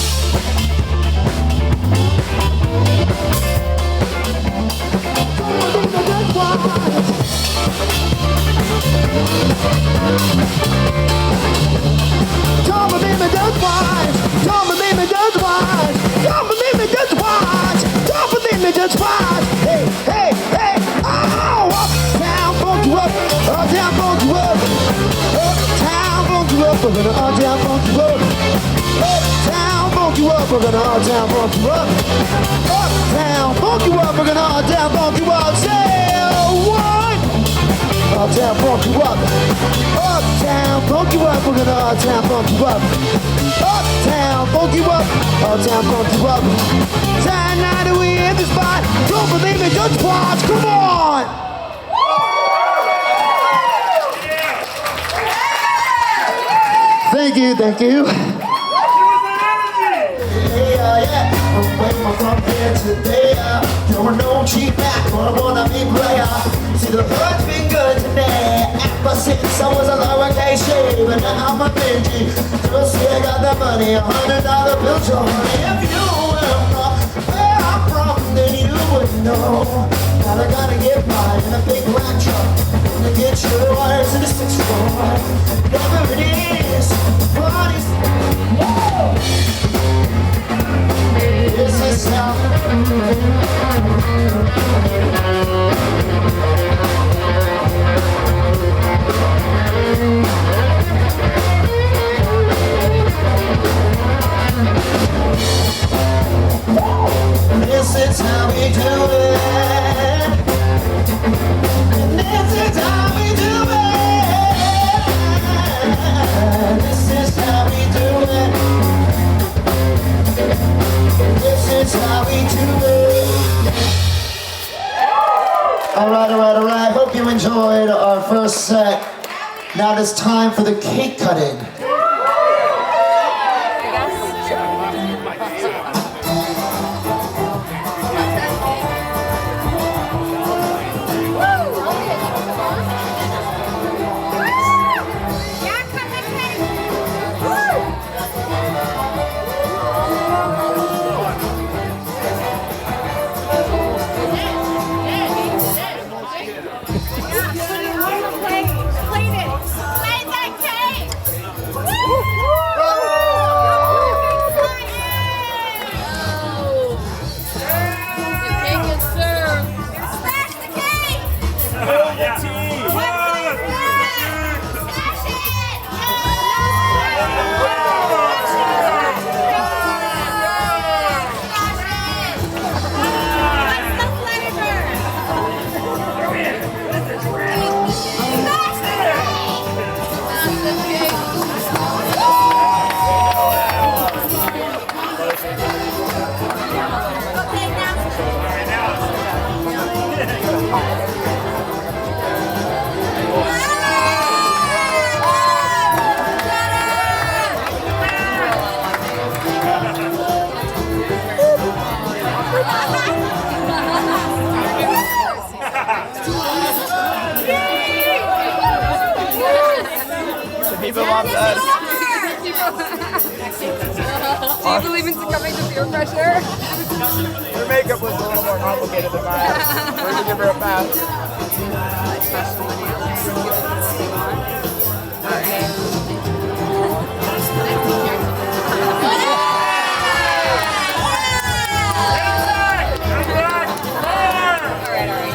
Don't believe me, just watch. Don't believe me, just watch. Don't believe me, just watch. Don't believe me, just watch. Hey, hey, hey. Oh, uptown funk you up. Uptown funk you up. Uptown funk you up. We're gonna uptown funk you up. Uptown funk you up. We're gonna uptown funk you up. Uptown funk you up. We're gonna uptown funk you up. Say what? Uptown funk you up. Uptown funk you up. We're gonna uptown funk you up. Uptown funk you up. Uptown funk you up. Saturday night we in the spot. Don't believe me, just watch. Come on. Thank you, thank you. I'm waiting from here today. There were no cheap back, but I wanna be player. See, the hood's been good today. Ever since I was a lowercase J, but now I'm a big G. Just see I got that money, $100 bill, so honey, if you were from where I'm from, then you would know that I gotta get by in a big black truck. Gonna get your wires in a 6-4. Whatever it is, parties. Whoa! This is how All right. Hope you enjoyed our first set. Now it is time for the cake cutting. People love that. Do you believe in succumbing to peer pressure? Her makeup was a little more complicated than mine. We're gonna give her a pass.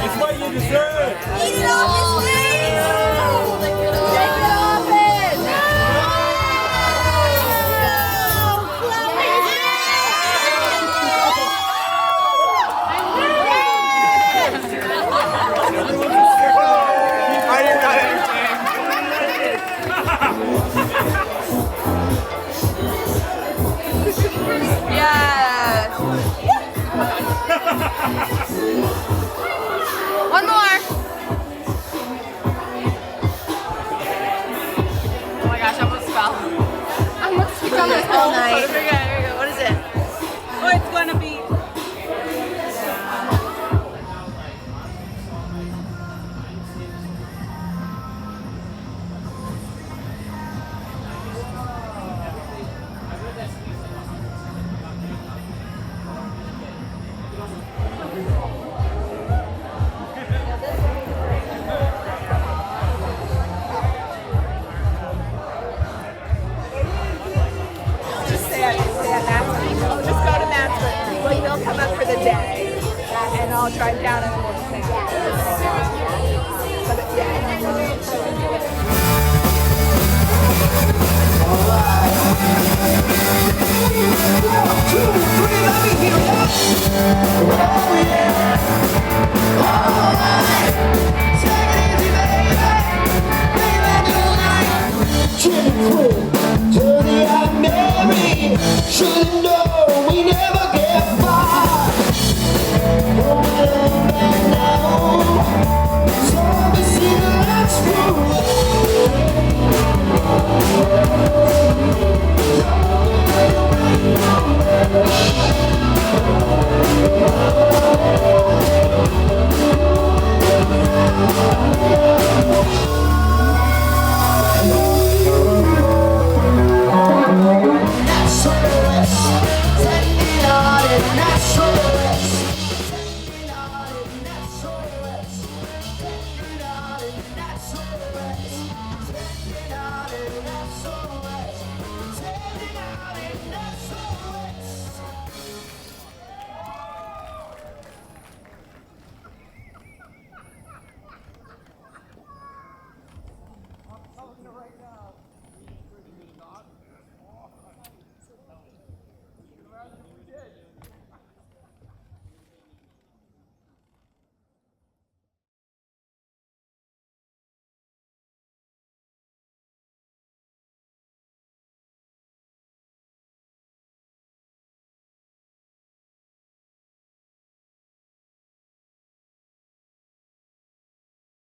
It's what you deserve. Eat it off his face. Take it off it. Are you not entertained? Yes. One more. Oh my gosh, I almost fell. I almost fell on this all night. Here we go, here we go. What is it? Oh, it's gonna be. Just stay at Matt's. Oh, just go to Matt's. Well, you'll come up for the day, and I'll drive down and we'll sing. But Should've known we never get far. So we see the lights Right now.